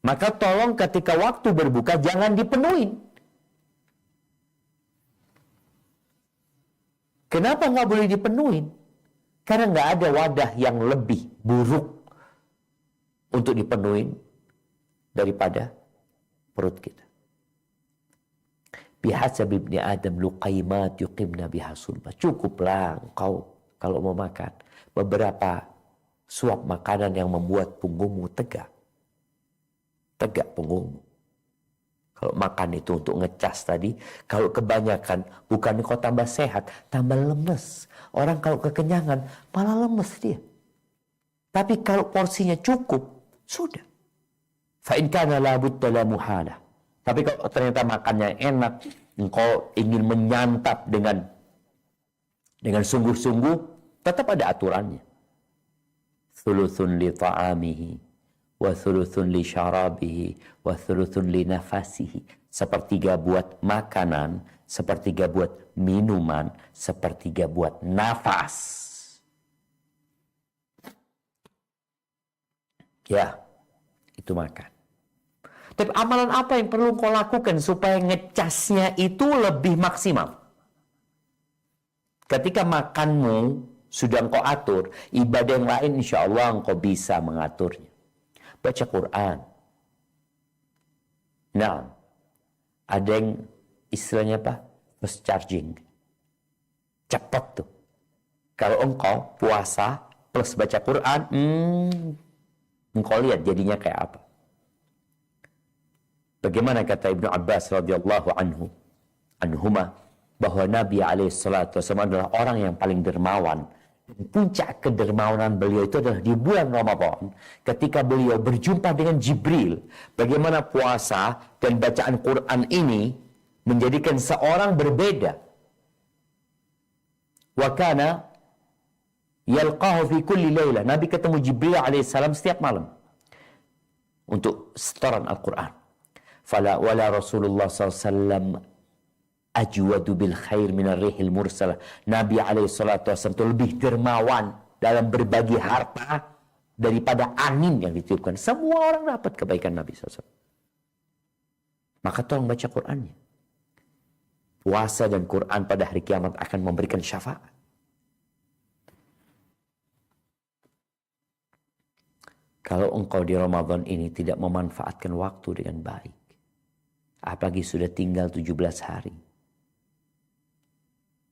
Speaker 1: Maka tolong ketika waktu berbuka, jangan dipenuhin. Kenapa nggak boleh dipenuhin? Karena nggak ada wadah yang lebih buruk untuk dipenuhin daripada perut kita. Bihasab ibni Adam luqaimat yuqimna biha sulbah. Cukuplah engkau kalau mau makan beberapa suap makanan yang membuat punggungmu tegak. Tegak punggungmu. Kalau makan itu untuk ngecas tadi, kalau kebanyakan bukan kau tambah sehat, tambah lemes. Orang kalau kekenyangan malah lemes dia. Tapi kalau porsinya cukup, sudah. Fa in kana la budda la muhala. Tapi kalau ternyata makannya enak, engkau ingin menyantap dengan sungguh-sungguh, tetap ada aturannya. Thuluthun li ta'amihi, wa thuluthun li syarabihi, wa thuluthun li nafasihi. Sepertiga buat makanan, sepertiga buat minuman, sepertiga buat nafas. Ya, itu makan. Tapi amalan apa yang perlu kau lakukan supaya ngecasnya itu lebih maksimal? Ketika makanmu sudah engkau atur, ibadah yang lain insya Allah engkau bisa mengaturnya. Baca Quran. Nah, ada yang istilahnya apa? Fast charging. Cepat tuh. Kalau engkau puasa plus baca Quran, engkau lihat jadinya kayak apa. Bagaimana kata Ibnu Abbas radhiyallahu anhuma bahwa Nabi SAW adalah orang yang paling dermawan. Puncak kedermawanan beliau itu adalah di bulan Ramadan ketika beliau berjumpa dengan Jibril. Bagaimana puasa dan bacaan Quran ini menjadikan seorang berbeda. Wa kana yalqahu fi kulli lailah. Nabi ketemu Jibril alaihissalam setiap malam untuk setoran Al-Quran. Fala wala Rasulullah SAW ajwadu bil khair minar rihil mursalah. Nabi SAW itu lebih dermawan dalam berbagi harta daripada angin yang ditiupkan. Semua orang dapat kebaikan Nabi SAW. Maka tolong baca Qurannya. Puasa dan Quran pada hari kiamat akan memberikan syafaat. Kalau engkau di Ramadan ini tidak memanfaatkan waktu dengan baik, apalagi sudah tinggal 17 hari,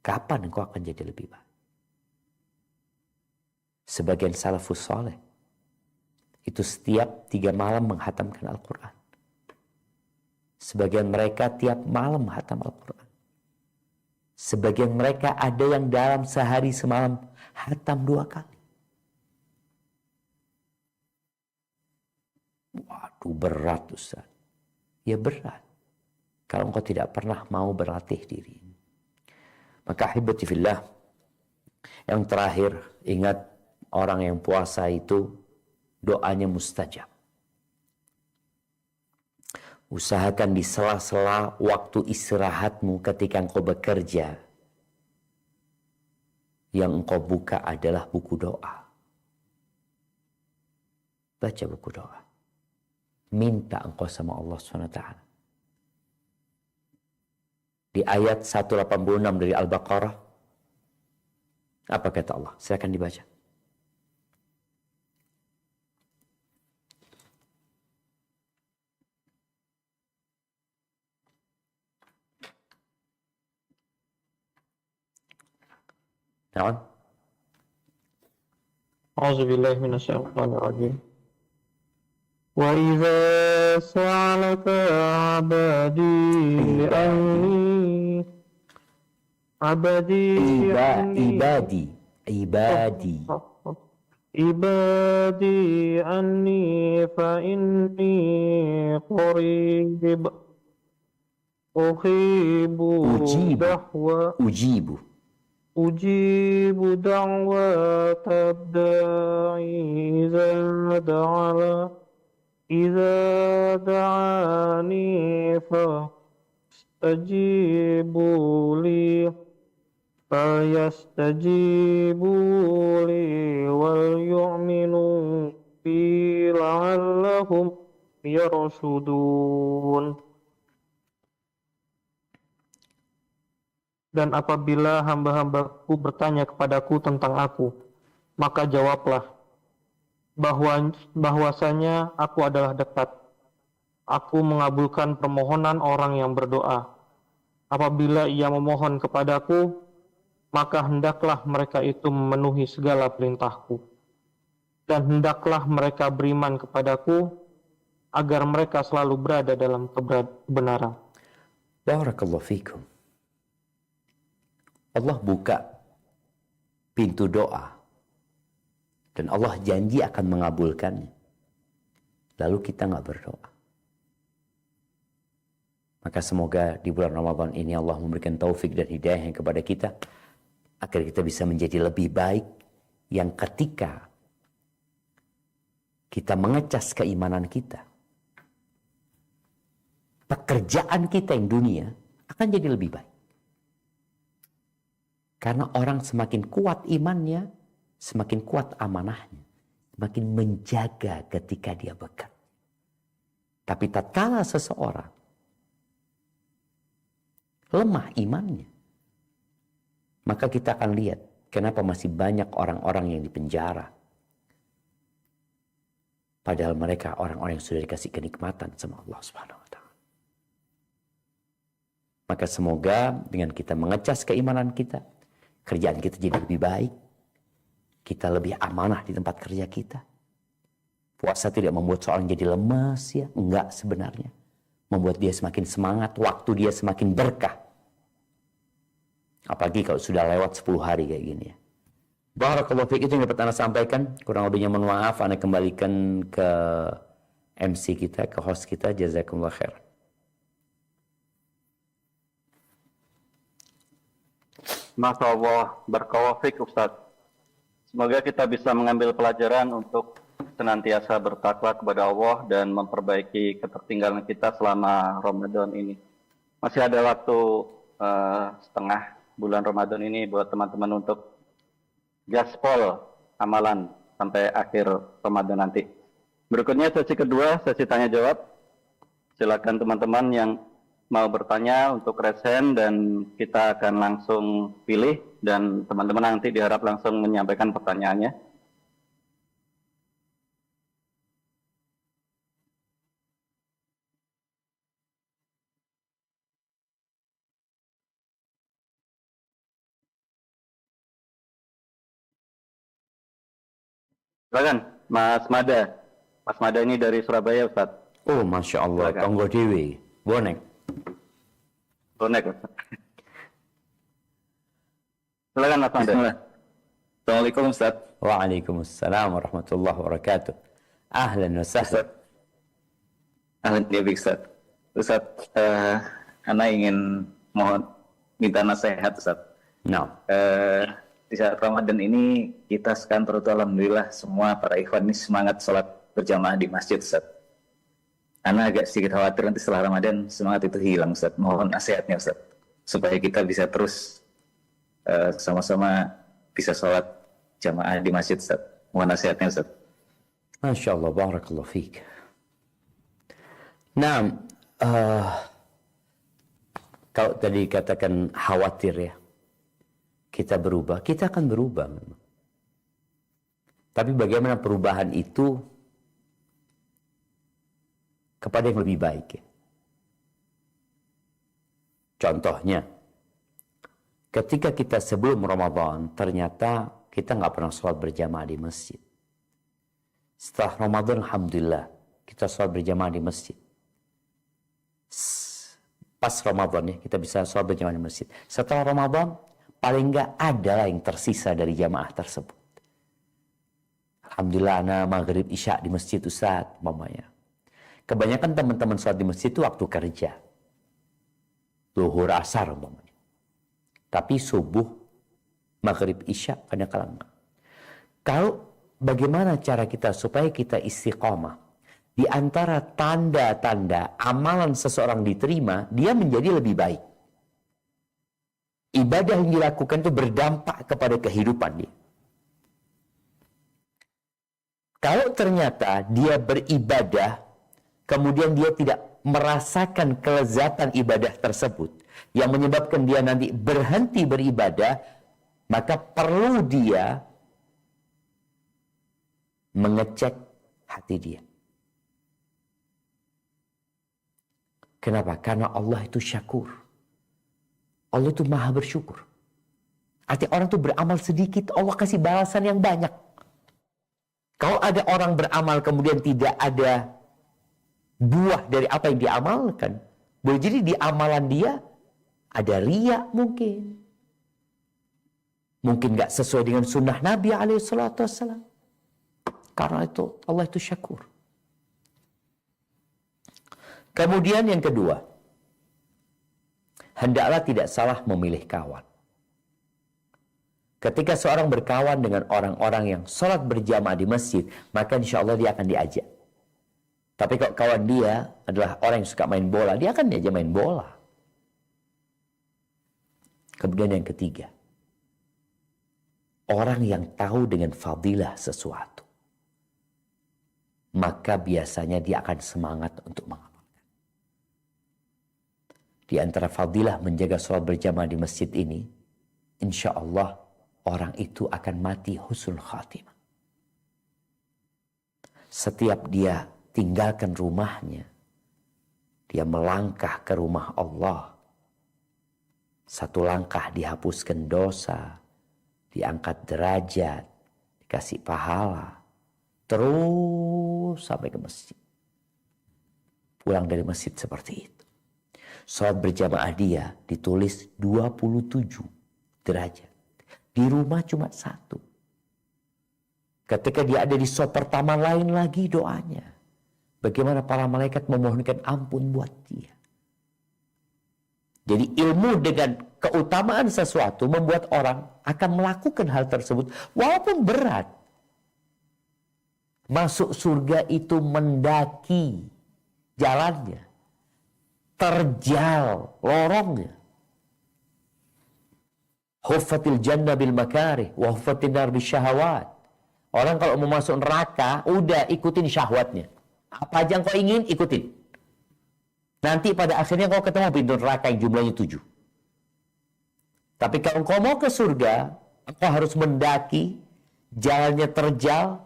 Speaker 1: kapan engkau akan jadi lebih baik? Sebagian salafus soleh itu setiap 3 malam menghatamkan Al-Quran. Sebagian mereka tiap malam menghatam Al-Quran. Sebagian mereka ada yang dalam sehari semalam hatam 2 kali. Waduh, berat Ustaz. Ya berat kalau engkau tidak pernah mau berlatih diri. Maka ahibati fillah, yang terakhir, ingat orang yang puasa itu doanya mustajab. Usahakan di sela-sela waktu istirahatmu ketika engkau bekerja, yang engkau buka adalah buku doa. Baca buku doa. Minta engkau sama Allah SWT. Di ayat 186 dari Al-Baqarah, apa kata Allah? Silakan dibaca. Naam.
Speaker 2: A'udzubillahi minasyaitonirrajim. Wa idza sa'alaka 'abadi anni ibadi anni fa inni qarib ujibu da'watad da'i idza da'ani fayastajibu li wal yu'minu bi la'allahum yarshudun. Dan apabila hamba-hambaku bertanya kepadaku tentang aku, maka jawablah bahwasanya aku adalah dekat. Aku mengabulkan permohonan orang yang berdoa. Apabila ia memohon kepadaku, maka hendaklah mereka itu memenuhi segala perintahku. Dan hendaklah mereka beriman kepadaku, agar mereka selalu berada dalam kebenaran.
Speaker 1: Barakallahu fikum. Allah buka pintu doa. Dan Allah janji akan mengabulkannya. Lalu kita nggak berdoa. Maka semoga di bulan Ramadan ini Allah memberikan taufik dan hidayah kepada kita. Agar kita bisa menjadi lebih baik. Yang ketika kita mengecas keimanan kita. Pekerjaan kita yang dunia akan jadi lebih baik. Karena orang semakin kuat imannya, semakin kuat amanahnya. Semakin menjaga ketika dia bekerja. Tapi tatkala seseorang lemah imannya, maka kita akan lihat kenapa masih banyak orang-orang yang dipenjara. Padahal mereka orang-orang yang sudah dikasih kenikmatan sama Allah Subhanahu wa Ta'ala. Maka semoga dengan kita mengecas keimanan kita, kerjaan kita jadi lebih baik. Kita lebih amanah di tempat kerja kita. Puasa tidak membuat seorang jadi lemas ya. Enggak sebenarnya. Membuat dia semakin semangat. Waktu dia semakin berkah. Apalagi kalau sudah lewat 10 hari kayak gini ya. Barakallahu fiik, itu yang dapat Anda sampaikan. Kurang lebihnya mohon maaf. Anda kembalikan ke MC kita, ke host kita. Jazakumullah khair.
Speaker 3: Masya Allah, barakallahu fiik Ustaz. Semoga kita bisa mengambil pelajaran untuk senantiasa bertakwa kepada Allah dan memperbaiki ketertinggalan kita selama Ramadan ini. Masih ada waktu setengah bulan Ramadan ini buat teman-teman untuk gaspol amalan sampai akhir Ramadan nanti. Berikutnya sesi kedua, sesi tanya jawab. Silakan teman-teman yang mau bertanya untuk resen dan kita akan langsung pilih dan teman-teman nanti diharap langsung menyampaikan pertanyaannya. Silakan, Mas Mada. Mas Mada ini dari Surabaya, Ustaz.
Speaker 1: Oh, Masya Allah. Tonggo Dewi. Bonek.
Speaker 3: Bonek, Ustaz. Silakan, Mas Mada.
Speaker 4: Assalamualaikum, Ustaz.
Speaker 1: Waalaikumsalam warahmatullahi wabarakatuh. Ahlan wa sahlan.
Speaker 4: Ahlan ya, Ustaz. Ustaz, Ana ingin minta nasihat, Ustaz.
Speaker 1: Nah.
Speaker 4: Di saat Ramadan ini kita sekantor itu alhamdulillah semua para ikhwan ini semangat sholat berjamaah di masjid, Ustaz. Ana agak sedikit khawatir nanti setelah Ramadan semangat itu hilang, Ustaz. Mohon nasihatnya, Ustaz, supaya kita bisa terus sama-sama bisa sholat jamaah di masjid, Ustaz. Mohon nasihatnya, Ustaz.
Speaker 1: Masya Allah, barakallahu fiik. Nah, kalau tadi katakan khawatir ya, kita berubah, kita akan berubah memang. Tapi bagaimana perubahan itu kepada yang lebih baik ya. Contohnya, ketika kita sebelum Ramadan, ternyata kita nggak pernah sholat berjamaah di masjid. Setelah Ramadan, alhamdulillah, kita sholat berjamaah di masjid. Pas Ramadan ya, kita bisa sholat berjamaah di masjid. Setelah Ramadan, paling nggak ada lah yang tersisa dari jamaah tersebut. Alhamdulillah, anak maghrib isya di masjid Ustaz, mamanya. Kebanyakan teman-teman sholat di masjid itu waktu kerja. Zuhur, asar, mamanya. Tapi subuh, maghrib, isya, kadang-kadang enggak. Kalau bagaimana cara kita supaya kita istiqomah? Di antara tanda-tanda amalan seseorang diterima, dia menjadi lebih baik. Ibadah yang dilakukan itu berdampak kepada kehidupan dia. Kalau ternyata dia beribadah, kemudian dia tidak merasakan kelezatan ibadah tersebut, yang menyebabkan dia nanti berhenti beribadah, maka perlu dia mengecek hati dia. Kenapa? Karena Allah itu syakur. Allah itu maha bersyukur. Artinya orang itu beramal sedikit, Allah kasih balasan yang banyak. Kalau ada orang beramal kemudian tidak ada buah dari apa yang diamalkan, boleh jadi di amalan dia ada riya mungkin. Mungkin gak sesuai dengan sunnah Nabi SAW. Karena itu Allah itu syakur. Kemudian yang kedua, hendaklah tidak salah memilih kawan. Ketika seorang berkawan dengan orang-orang yang sholat berjamaah di masjid, maka insya Allah dia akan diajak. Tapi kalau kawan dia adalah orang yang suka main bola, dia akan diajak main bola. Kemudian yang ketiga, orang yang tahu dengan fadilah sesuatu, maka biasanya dia akan semangat untuk mengamalkan. Di antara fadilah menjaga sholat berjamaah di masjid ini, insya Allah orang itu akan mati husnul khatimah. Setiap dia tinggalkan rumahnya, dia melangkah ke rumah Allah. Satu langkah dihapuskan dosa, diangkat derajat, dikasih pahala, terus sampai ke masjid. Pulang dari masjid seperti itu. Sholat berjamaah dia ditulis 27 derajat. Di rumah cuma 1. Ketika dia ada di sholat pertama, lain lagi doanya. Bagaimana para malaikat memohonkan ampun buat dia. Jadi ilmu dengan keutamaan sesuatu membuat orang akan melakukan hal tersebut walaupun berat. Masuk surga itu mendaki jalannya, terjal lorongnya. Huffatil jannah bil makarih wa huffatin nar bis syahawat. Orang kalau mau masuk neraka, udah ikutin syahwatnya. Apa aja yang kau ingin, ikutin. Nanti pada akhirnya kau ketemu pintu neraka yang jumlahnya 7. Tapi kalau kau mau ke surga, kau harus mendaki, jalannya terjal,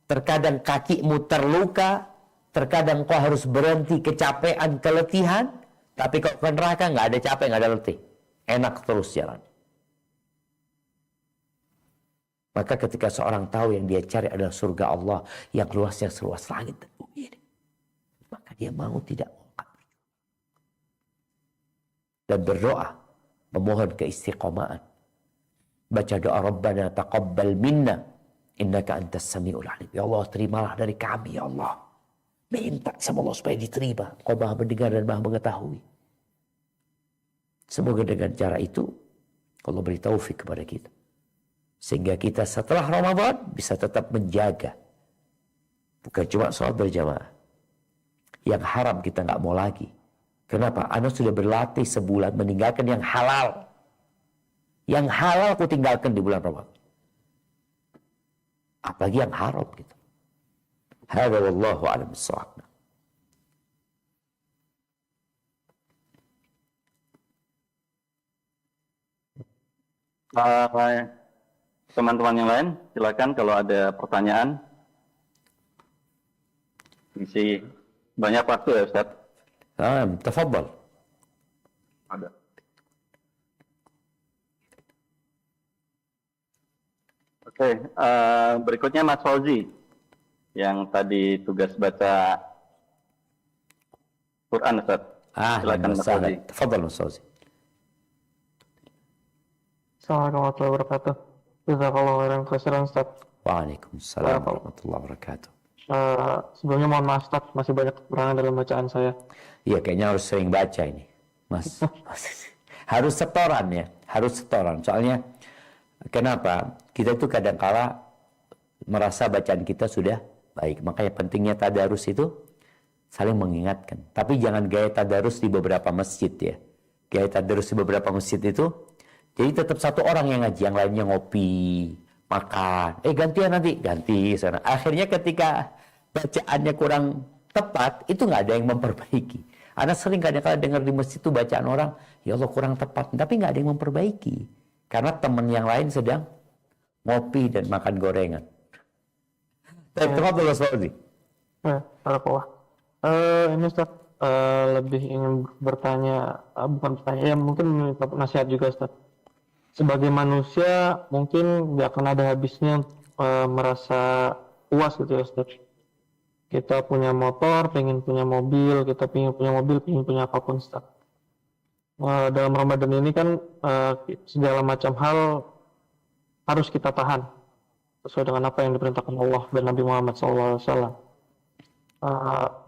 Speaker 1: terkadang kakimu terluka, terkadang kau harus berhenti kecapean, keletihan, tapi kalau ke neraka nggak ada capek, nggak ada letih. Enak terus jalan. Maka ketika seorang tahu yang dia cari adalah surga Allah yang luasnya seluas langit dan bumi ini, maka dia mau tidak mau akan berjuang. Dan berdoa, memohon keistiqomahan. Baca doa Rabbana taqabbal minna innaka antas samiul alim. Ya Allah, terimalah dari kami ya Allah. Minta sama Allah supaya diterima. Kau maha mendengar dan maha mengetahui. Semoga dengan cara itu Allah beri taufik kepada kita. Sehingga kita setelah Ramadan bisa tetap menjaga. Bukan cuma sholat berjamaah. Yang haram kita nggak mau lagi. Kenapa? Anda sudah berlatih sebulan meninggalkan yang halal. Yang halal aku tinggalkan di bulan Ramadan. Apalagi yang haram gitu. Hadza wallahu a'lam bissawab.
Speaker 3: Teman-teman yang lain, silakan kalau ada pertanyaan. Isi banyak waktu ya Ustaz.
Speaker 1: Tafadhal.
Speaker 3: Ada. Oke, berikutnya Mas Fauzi yang tadi tugas baca Quran Ustaz. Silakan Mas Fauzi.
Speaker 1: Tafadhal Mas Fauzi.
Speaker 2: Assalamualaikum warahmatullahi wabarakatuh. Jazakallahu khairan katsiran, Ustaz.
Speaker 1: Waalaikumsalam warahmatullahi wabarakatuh.
Speaker 2: Sebelumnya mohon maaf, Ustaz, masih banyak kekurangan dalam bacaan saya.
Speaker 1: Iya, kayaknya harus sering baca ini, Mas. Harus setoran ya, harus setoran. Soalnya kenapa? Kita itu kadang-kala merasa bacaan kita sudah baik. Makanya pentingnya tadarus itu saling mengingatkan. Tapi jangan gaya tadarus di beberapa masjid ya. Gaya tadarus di beberapa masjid itu, jadi tetap satu orang yang ngaji, yang lainnya ngopi, makan. Gantian nanti, ganti sana. Akhirnya ketika bacaannya kurang tepat, itu nggak ada yang memperbaiki. Anda sering kadang-kadang dengar di masjid itu bacaan orang, ya Allah kurang tepat, tapi nggak ada yang memperbaiki. Karena teman yang lain sedang ngopi dan makan gorengan. Tafadhal Mas Fauzi.
Speaker 2: Barakallah. Ini Ustaz, lebih ingin bertanya, bukan bertanya, ya mungkin minta nasihat juga Ustaz. Sebagai manusia mungkin nggak akan ada habisnya merasa puas gitu ya Ustaz. Kita punya motor, pengen punya mobil, kita pengen punya mobil, pengen punya apapun Ustaz. Dalam Ramadan ini kan segala macam hal harus kita tahan sesuai dengan apa yang diperintahkan Allah dan Nabi Muhammad SAW.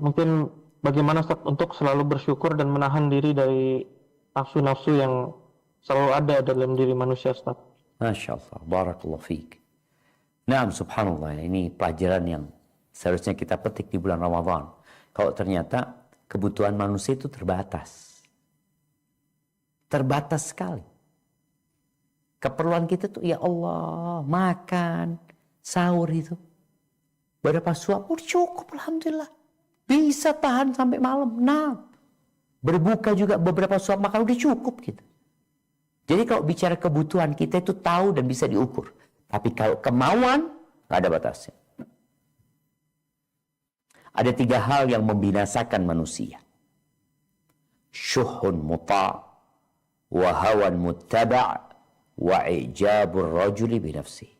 Speaker 2: Mungkin bagaimana Ustaz untuk selalu bersyukur dan menahan diri dari nafsu-nafsu yang selalu ada dalam diri manusia Ustaz.
Speaker 1: Masya Allah, barakallahu fiik. Naam, subhanallah, ini pelajaran yang seharusnya kita petik di bulan Ramadan. Kalau ternyata kebutuhan manusia itu terbatas. Terbatas sekali. Keperluan kita tuh, ya Allah, makan, sahur itu. Berapa suap, cukup Alhamdulillah. Bisa tahan sampai malam. Nah, berbuka juga beberapa suap makan udah cukup gitu. Jadi kalau bicara kebutuhan kita itu tahu dan bisa diukur. Tapi kalau kemauan, nggak ada batasnya. Ada 3 hal yang membinasakan manusia. Syuhun muta' wa hawan muttaba' wa ijabur rajuli binafsih.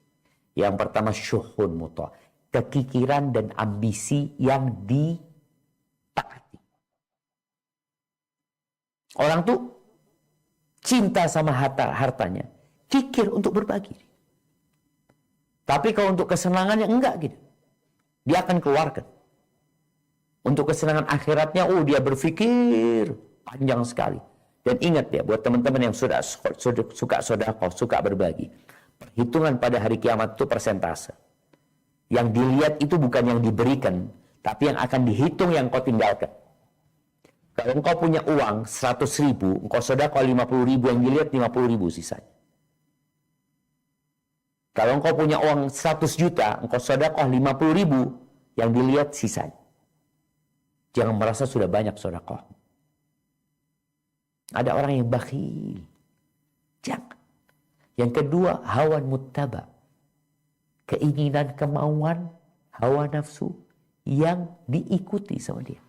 Speaker 1: Yang pertama syuhun muta'. Kekikiran dan ambisi yang ditaati. Orang tuh cinta sama hartanya, kikir untuk berbagi. Tapi kalau untuk kesenangannya enggak gitu. Dia akan keluarkan. Untuk kesenangan akhiratnya, dia berpikir panjang sekali. Dan ingat ya, buat teman-teman yang suka sedekah, suka berbagi. Perhitungan pada hari kiamat itu persentase. Yang dilihat itu bukan yang diberikan, tapi yang akan dihitung yang kau tinggalkan. Kalau engkau punya uang 100.000, engkau sedekah 50.000, yang dilihat 50.000 sisanya. Kalau engkau punya uang 100 juta, engkau sedekah 50.000, yang dilihat sisanya. Jangan merasa sudah banyak sedekah. Ada orang yang bakhil. Jangan. Yang kedua, hawan muttaba. Keinginan, kemauan, hawa nafsu yang diikuti sama dia.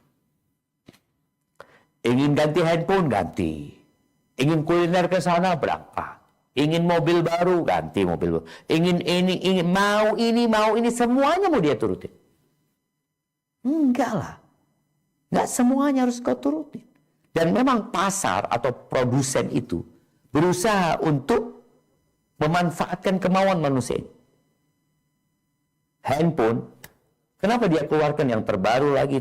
Speaker 1: Ingin ganti handphone, ganti. Ingin kuliner ke sana, berangkat. Ingin mobil baru, ganti mobil baru. Ingin mau ini, semuanya mau dia turutin. Enggak lah. Enggak semuanya harus kau turutin. Dan memang pasar atau produsen itu berusaha untuk memanfaatkan kemauan manusia ini. Handphone, kenapa dia keluarkan yang terbaru lagi.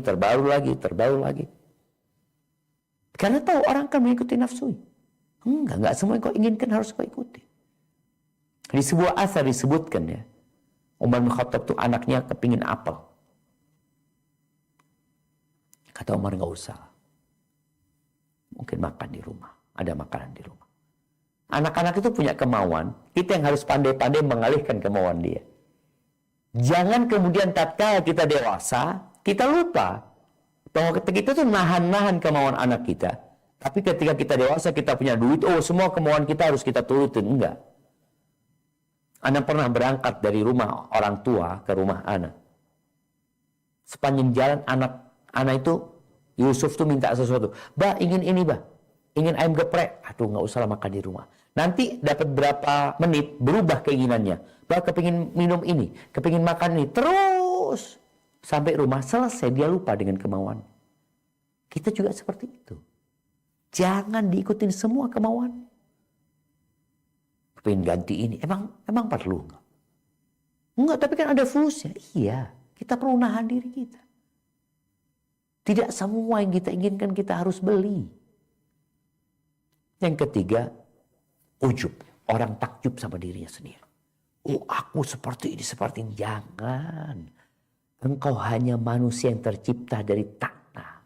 Speaker 1: Karena tahu orang akan mengikuti nafsu. Enggak semua yang kau inginkan harus kau ikuti. Di sebuah asar disebutkan ya, Umar bin Khattab tuh anaknya kepingin apel. Kata Umar, enggak usah. Mungkin makan di rumah, ada makanan di rumah. Anak-anak itu punya kemauan, kita yang harus pandai-pandai mengalihkan kemauan dia. Jangan kemudian tatkala kita dewasa, kita lupa bahwa kita tuh nahan-nahan kemauan anak kita. Tapi ketika kita dewasa, kita punya duit, oh semua kemauan kita harus kita turutin. Enggak. Anak pernah berangkat dari rumah orang tua ke rumah anak. Sepanjang jalan anak itu, Yusuf tuh minta sesuatu. Bah, ingin ini bah. Ingin ayam geprek. Aduh, nggak usah lah makan di rumah. Nanti dapat berapa menit, berubah keinginannya. Bah, kepingin minum ini, kepingin makan ini. Terus sampai rumah selesai, dia lupa dengan kemauan. Kita juga seperti itu. Jangan diikutin semua kemauan. Pengen ganti ini, emang perlu nggak? Enggak, tapi kan ada fulusnya. Iya, kita perlu nahan diri kita. Tidak semua yang kita inginkan kita harus beli. Yang ketiga, ujub. Orang takjub sama dirinya sendiri. Oh, aku seperti ini, seperti ini. Jangan. Engkau hanya manusia yang tercipta dari tanah.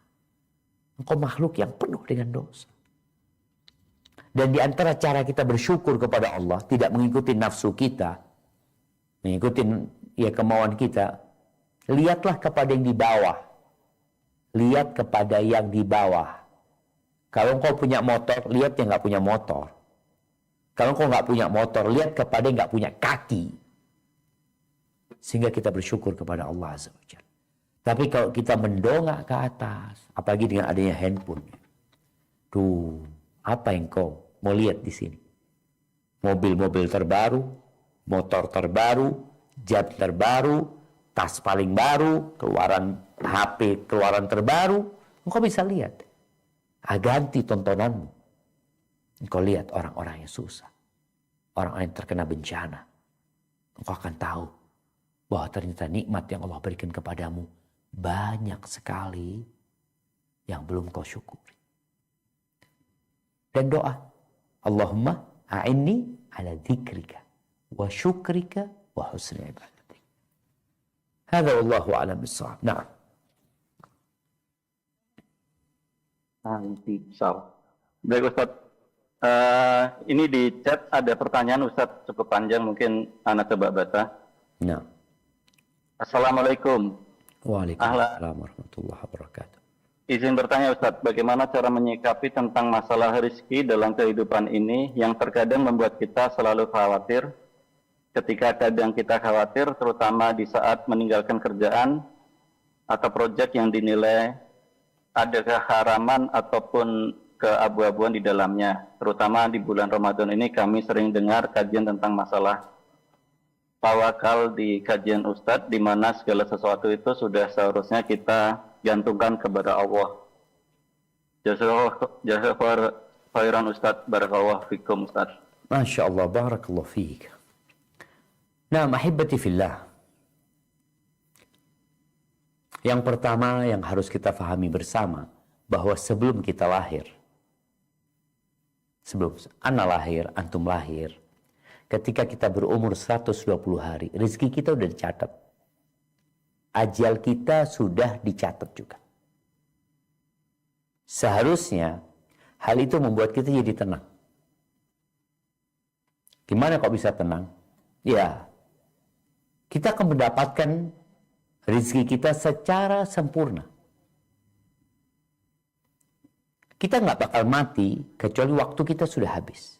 Speaker 1: Engkau makhluk yang penuh dengan dosa. Dan di antara cara kita bersyukur kepada Allah, tidak mengikuti nafsu kita, mengikuti kemauan kita, lihatlah kepada yang di bawah. Lihat kepada yang di bawah. Kalau engkau punya motor, lihat yang nggak punya motor. Kalau engkau nggak punya motor, lihat kepada yang nggak punya kaki. Sehingga kita bersyukur kepada Allah Azza wa Jalla. Tapi kalau kita mendongak ke atas, apalagi dengan adanya handphone, tuh, apa yang kau mau lihat di sini? Mobil-mobil terbaru, motor terbaru, jam terbaru, tas paling baru, keluaran HP keluaran terbaru, engkau bisa lihat. Ganti tontonanmu. Engkau lihat orang-orang yang susah, orang-orang yang terkena bencana. Engkau akan tahu bahwa ternyata nikmat yang Allah berikan kepadamu banyak sekali yang belum kau syukuri. Dan doa, Allahumma a'inni ala dzikrika wa syukrika wa husni ibadatik. Hadza wallahu a'lam bissawab. Na'am.
Speaker 3: Nanti, baik Ustaz. Ini di chat ada pertanyaan Ustaz cukup panjang, mungkin anak coba baca.
Speaker 1: Nah.
Speaker 3: Assalamualaikum.
Speaker 1: Waalaikumsalam warahmatullahi wabarakatuh.
Speaker 3: Izin bertanya Ustaz, bagaimana cara menyikapi tentang masalah rezeki dalam kehidupan ini yang terkadang membuat kita selalu khawatir. Ketika kadang kita khawatir, terutama di saat meninggalkan kerjaan atau proyek yang dinilai ada keharaman ataupun keabu-abuan di dalamnya. Terutama di bulan Ramadan ini kami sering dengar kajian tentang masalah tawakal di kajian Ustadz, di mana segala sesuatu itu sudah seharusnya kita gantungkan kepada Allah. Jazakallahu khairan Ustadz, barakallahu fikum Ustadz.
Speaker 1: Masya Allah, barakallahu fiik. Nah, mahibati fillah. Yang pertama yang harus kita fahami bersama, bahwa sebelum kita lahir, sebelum ana lahir, antum lahir, ketika kita berumur 120 hari, rezeki kita sudah dicatat. Ajal kita sudah dicatat juga. Seharusnya hal itu membuat kita jadi tenang. Gimana kok bisa tenang? Ya, kita akan mendapatkan rezeki kita secara sempurna. Kita nggak bakal mati kecuali waktu kita sudah habis.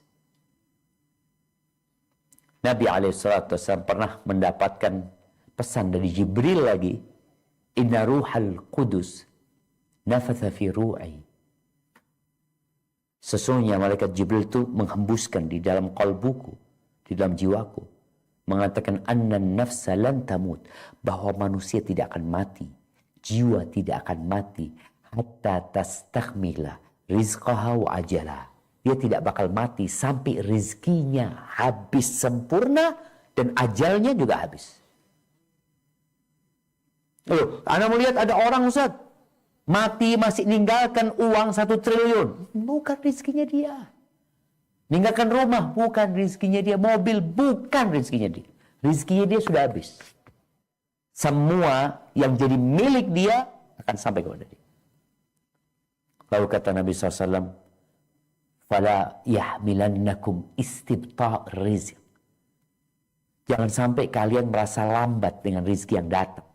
Speaker 1: Nabi SAW pernah mendapatkan pesan dari Jibril lagi. Inna ruhal qudus nafatha fi ru'i. Sesungguhnya malaikat Jibril itu menghembuskan di dalam qalbuku, di dalam jiwaku, mengatakan annan nafsa lan tamut, bahwa manusia tidak akan mati, jiwa tidak akan mati hatta tastakhmila rizqaha wa ajala. Dia tidak bakal mati sampai rezekinya habis sempurna dan ajalnya juga habis. Loh, Anda melihat ada orang Ustaz mati masih ninggalkan uang 1 triliun. Bukan rezekinya dia. Ninggalkan rumah, bukan rezekinya dia. Mobil, bukan rezekinya dia. Rezekinya dia sudah habis. Semua yang jadi milik dia akan sampai kepada dia. Lalu kata Nabi SAW, fala yahmilannakum istibta' rizq. Jangan sampai kalian merasa lambat dengan rezeki yang datang.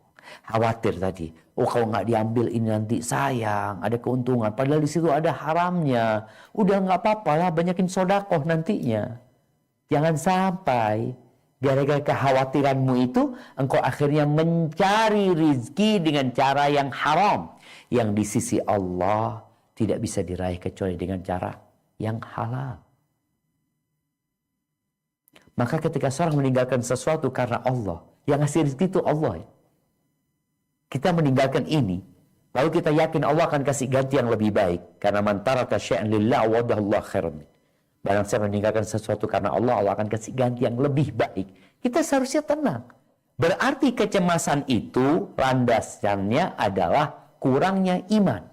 Speaker 1: Khawatir tadi, oh kalau nggak diambil ini nanti sayang, ada keuntungan. Padahal di situ ada haramnya. Udah nggak apa-apa lah, banyakin sodakoh nantinya. Jangan sampai gara-gara kekhawatiranmu itu, engkau akhirnya mencari rezeki dengan cara yang haram. Yang di sisi Allah tidak bisa diraih kecuali dengan cara yang halal. Maka ketika seorang meninggalkan sesuatu karena Allah, yang ngasih rezeki itu Allah. Kita meninggalkan ini, lalu kita yakin Allah akan kasih ganti yang lebih baik. Karena man taraka syai'an lillah wadahullah khairan. Barang siapa meninggalkan sesuatu karena Allah, Allah akan kasih ganti yang lebih baik. Kita seharusnya tenang. Berarti kecemasan itu landasannya adalah kurangnya iman.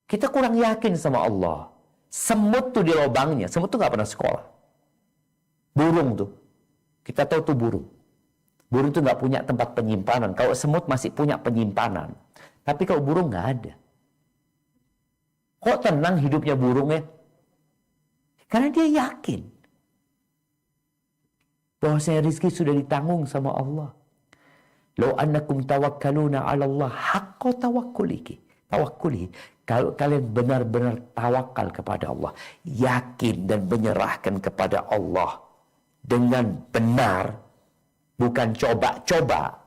Speaker 1: Kita kurang yakin sama Allah. Semut tuh di lubangnya, semut tuh gak pernah sekolah. Burung tuh, kita tahu tuh burung. Burung tuh gak punya tempat penyimpanan. Kalau semut masih punya penyimpanan. Tapi kalau burung gak ada. Kok tenang hidupnya burungnya? Karena dia yakin bahwasanya rezeki sudah ditanggung sama Allah. Lau annakum tawakkaluna 'ala Allah haqqa tawakkuli. Kalau kalian benar-benar tawakal kepada Allah, yakin dan menyerahkan kepada Allah dengan benar, bukan coba-coba,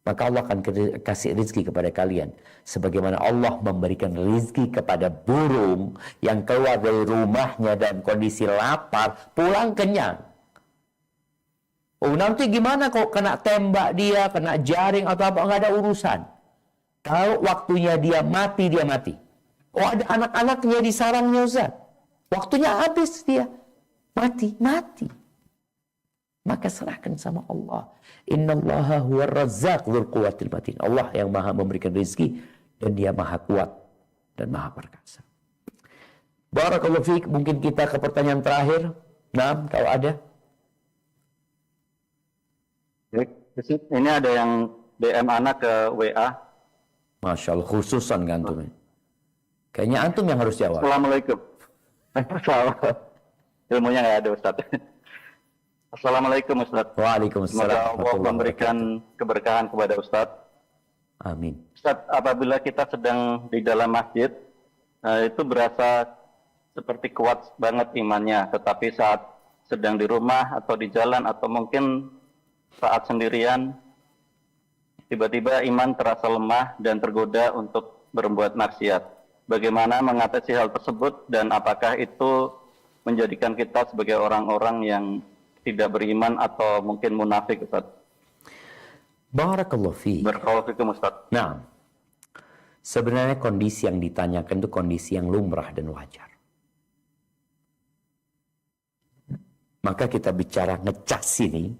Speaker 1: maka Allah akan kasih rezeki kepada kalian. Sebagaimana Allah memberikan rezeki kepada burung yang keluar dari rumahnya dalam kondisi lapar, pulang kenyang. Oh, nanti gimana kok kena tembak dia, kena jaring atau apa, nggak ada urusan. Kalau waktunya dia mati, dia mati. Oh, ada anak-anaknya di sarangnya, Ustaz. Waktunya habis dia. Mati. Maka serahkan sama Allah. Innallaha huwar razzaq dzul quwwatil matin. Allah yang maha memberikan rezeki dan dia maha kuat dan maha perkasa. Barakallahu fiik. Mungkin kita ke pertanyaan terakhir. Nah, kalau ada.
Speaker 3: Ini ada yang DM anak ke WA.
Speaker 1: Masya Allah, khususan antum. Kayaknya antum yang harus jawab.
Speaker 3: Assalamualaikum. Ilmunya nggak ada, Ustaz. Assalamualaikum, Ustaz.
Speaker 1: Waalaikumsalam.
Speaker 3: Semoga Allah memberikan keberkahan kepada Ustaz.
Speaker 1: Amin.
Speaker 3: Ustaz, apabila kita sedang di dalam masjid, itu berasa seperti kuat banget imannya. Tetapi saat sedang di rumah atau di jalan atau mungkin saat sendirian, tiba-tiba iman terasa lemah dan tergoda untuk berbuat maksiat. Bagaimana mengatasi hal tersebut dan apakah itu menjadikan kita sebagai orang-orang yang tidak beriman atau mungkin munafik, Ustaz?
Speaker 1: Barakallahu fiik.
Speaker 3: Barakallahu fiikum, Ustaz.
Speaker 1: Nah, sebenarnya kondisi yang ditanyakan itu kondisi yang lumrah dan wajar. Maka kita bicara ngecas ini,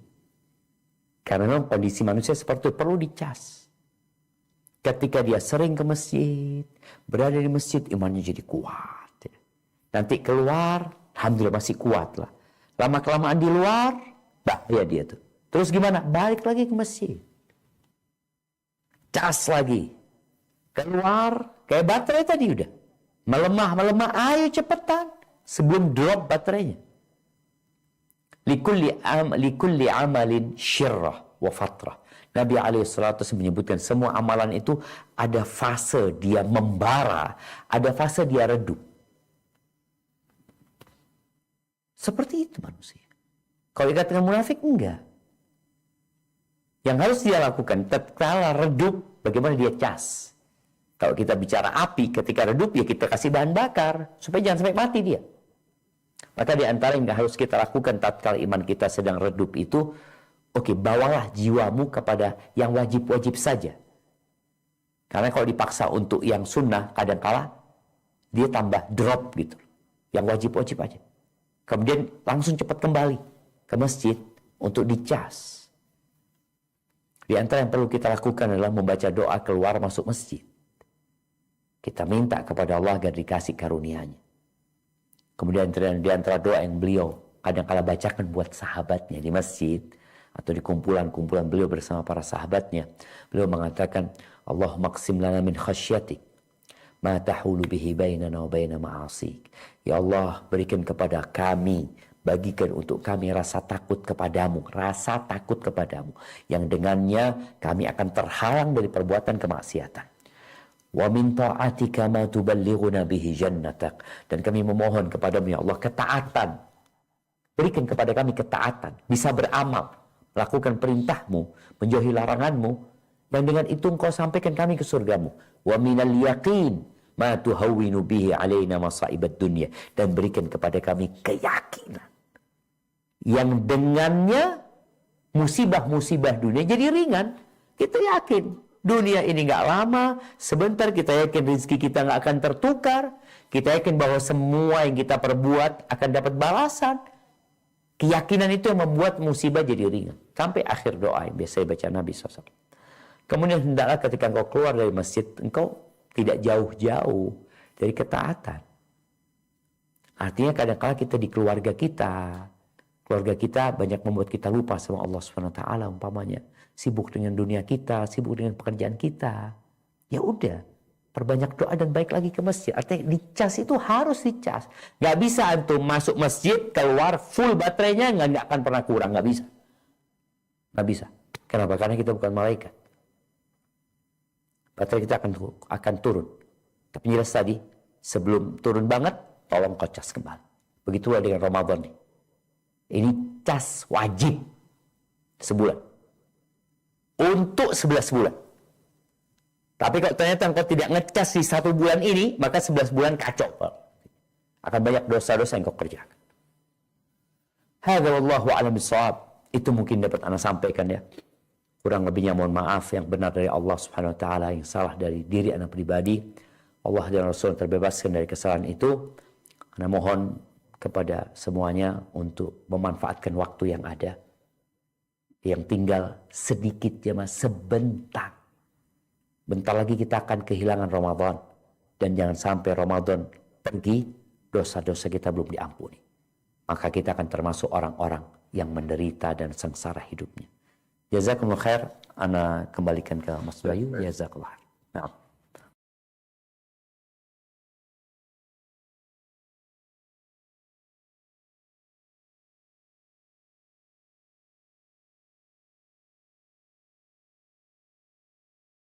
Speaker 1: karena memang kondisi manusia seperti itu, perlu dicas. Ketika dia sering ke masjid, berada di masjid, imannya jadi kuat. Nanti keluar, alhamdulillah masih kuat lah. Lama-kelamaan di luar, bahaya dia tuh. Terus gimana? Balik lagi ke masjid. Cas lagi. Keluar, kayak baterai tadi udah. Melemah, ayo cepetan. Sebelum drop baterainya. Likulli amalin syirrah wa fatrah. Nabi SAW menyebutkan semua amalan itu ada fase dia membara, ada fase dia redup. Seperti itu manusia. Kalau dikatakan munafik, enggak. Yang harus dia lakukan, tatkala redup, bagaimana dia cas. Kalau kita bicara api, ketika redup, ya kita kasih bahan bakar, supaya jangan sampai mati dia. Maka di antara yang harus kita lakukan tatkala iman kita sedang redup itu, oke, bawalah jiwamu kepada yang wajib-wajib saja. Karena kalau dipaksa untuk yang sunnah, kadang-kala dia tambah drop gitu. Yang wajib-wajib aja. Kemudian langsung cepat kembali ke masjid untuk dicas. Di antara yang perlu kita lakukan adalah membaca doa keluar masuk masjid. Kita minta kepada Allah agar dikasih karunia-Nya. Kemudian di antara doa yang beliau kadang-kala bacakan buat sahabatnya di masjid atau di kumpulan-kumpulan beliau bersama para sahabatnya, beliau mengatakan, Allahumma qsim lana min khasyatik ma tahulu bihi bainana wa baina ma'asik. Ya Allah, berikan kepada kami bagikan untuk kami rasa takut kepadamu, rasa takut kepadamu, yang dengannya kami akan terhalang dari perbuatan kemaksiatan. Wa min ta'atika ma tuballighuna bihi jannatak, dan kami memohon kepadamu ya Allah ketaatan. Berikan kepada kami ketaatan, bisa beramal, melakukan perintahmu, menjauhi laranganmu, yang dengan itu engkau sampaikan kami ke surgamu. Wa minal yaqin ma tuhawwinu bihi alaina masaibat dunya, dan berikan kepada kami keyakinan yang dengannya musibah-musibah dunia jadi ringan. Kita yakin dunia ini nggak lama, sebentar. Kita yakin rezeki kita nggak akan tertukar. Kita yakin bahwa semua yang kita perbuat akan dapat balasan. Keyakinan itu yang membuat musibah jadi ringan. Sampai akhir doa yang biasa baca Nabi SAW. Kemudian hendaklah ketika engkau keluar dari masjid, engkau tidak jauh-jauh dari ketaatan. Artinya kadang-kala kita di keluarga kita banyak membuat kita lupa sama Allah SWT umpamanya. Sibuk dengan dunia kita, sibuk dengan pekerjaan kita. Ya udah, perbanyak doa dan baik lagi ke masjid. Artinya dicas itu harus dicas. Gak bisa antum masuk masjid, keluar full baterainya nggak akan pernah kurang. Gak bisa. Gak bisa. Kenapa? Karena kita bukan malaikat. Baterai kita akan turun. Tapi jelas tadi, sebelum turun banget, tolong kau cas kembali. Begitulah dengan Ramadan nih. Ini cas wajib sebulan. Untuk 11 bulan. Tapi kalau ternyata engkau tidak ngecas di 1 bulan ini, maka 11 bulan kacau. Akan banyak dosa-dosa yang kau kerjakan. Hadza wallahu a'lam bissawab. Itu mungkin dapat Anda sampaikan ya. Kurang lebihnya mohon maaf, yang benar dari Allah Subhanahu wa taala, yang salah dari diri Anda pribadi. Allah dan Rasul terbebaskan dari kesalahan itu. Anda mohon kepada semuanya untuk memanfaatkan waktu yang ada. Yang tinggal sedikit ya mas, sebentar. Bentar lagi kita akan kehilangan Ramadan. Dan jangan sampai Ramadan pergi, dosa-dosa kita belum diampuni. Maka kita akan termasuk orang-orang yang menderita dan sengsara hidupnya. Jazakumullah khair. Ana kembalikan ke Mas Bayu. Jazakallah khair. Nah.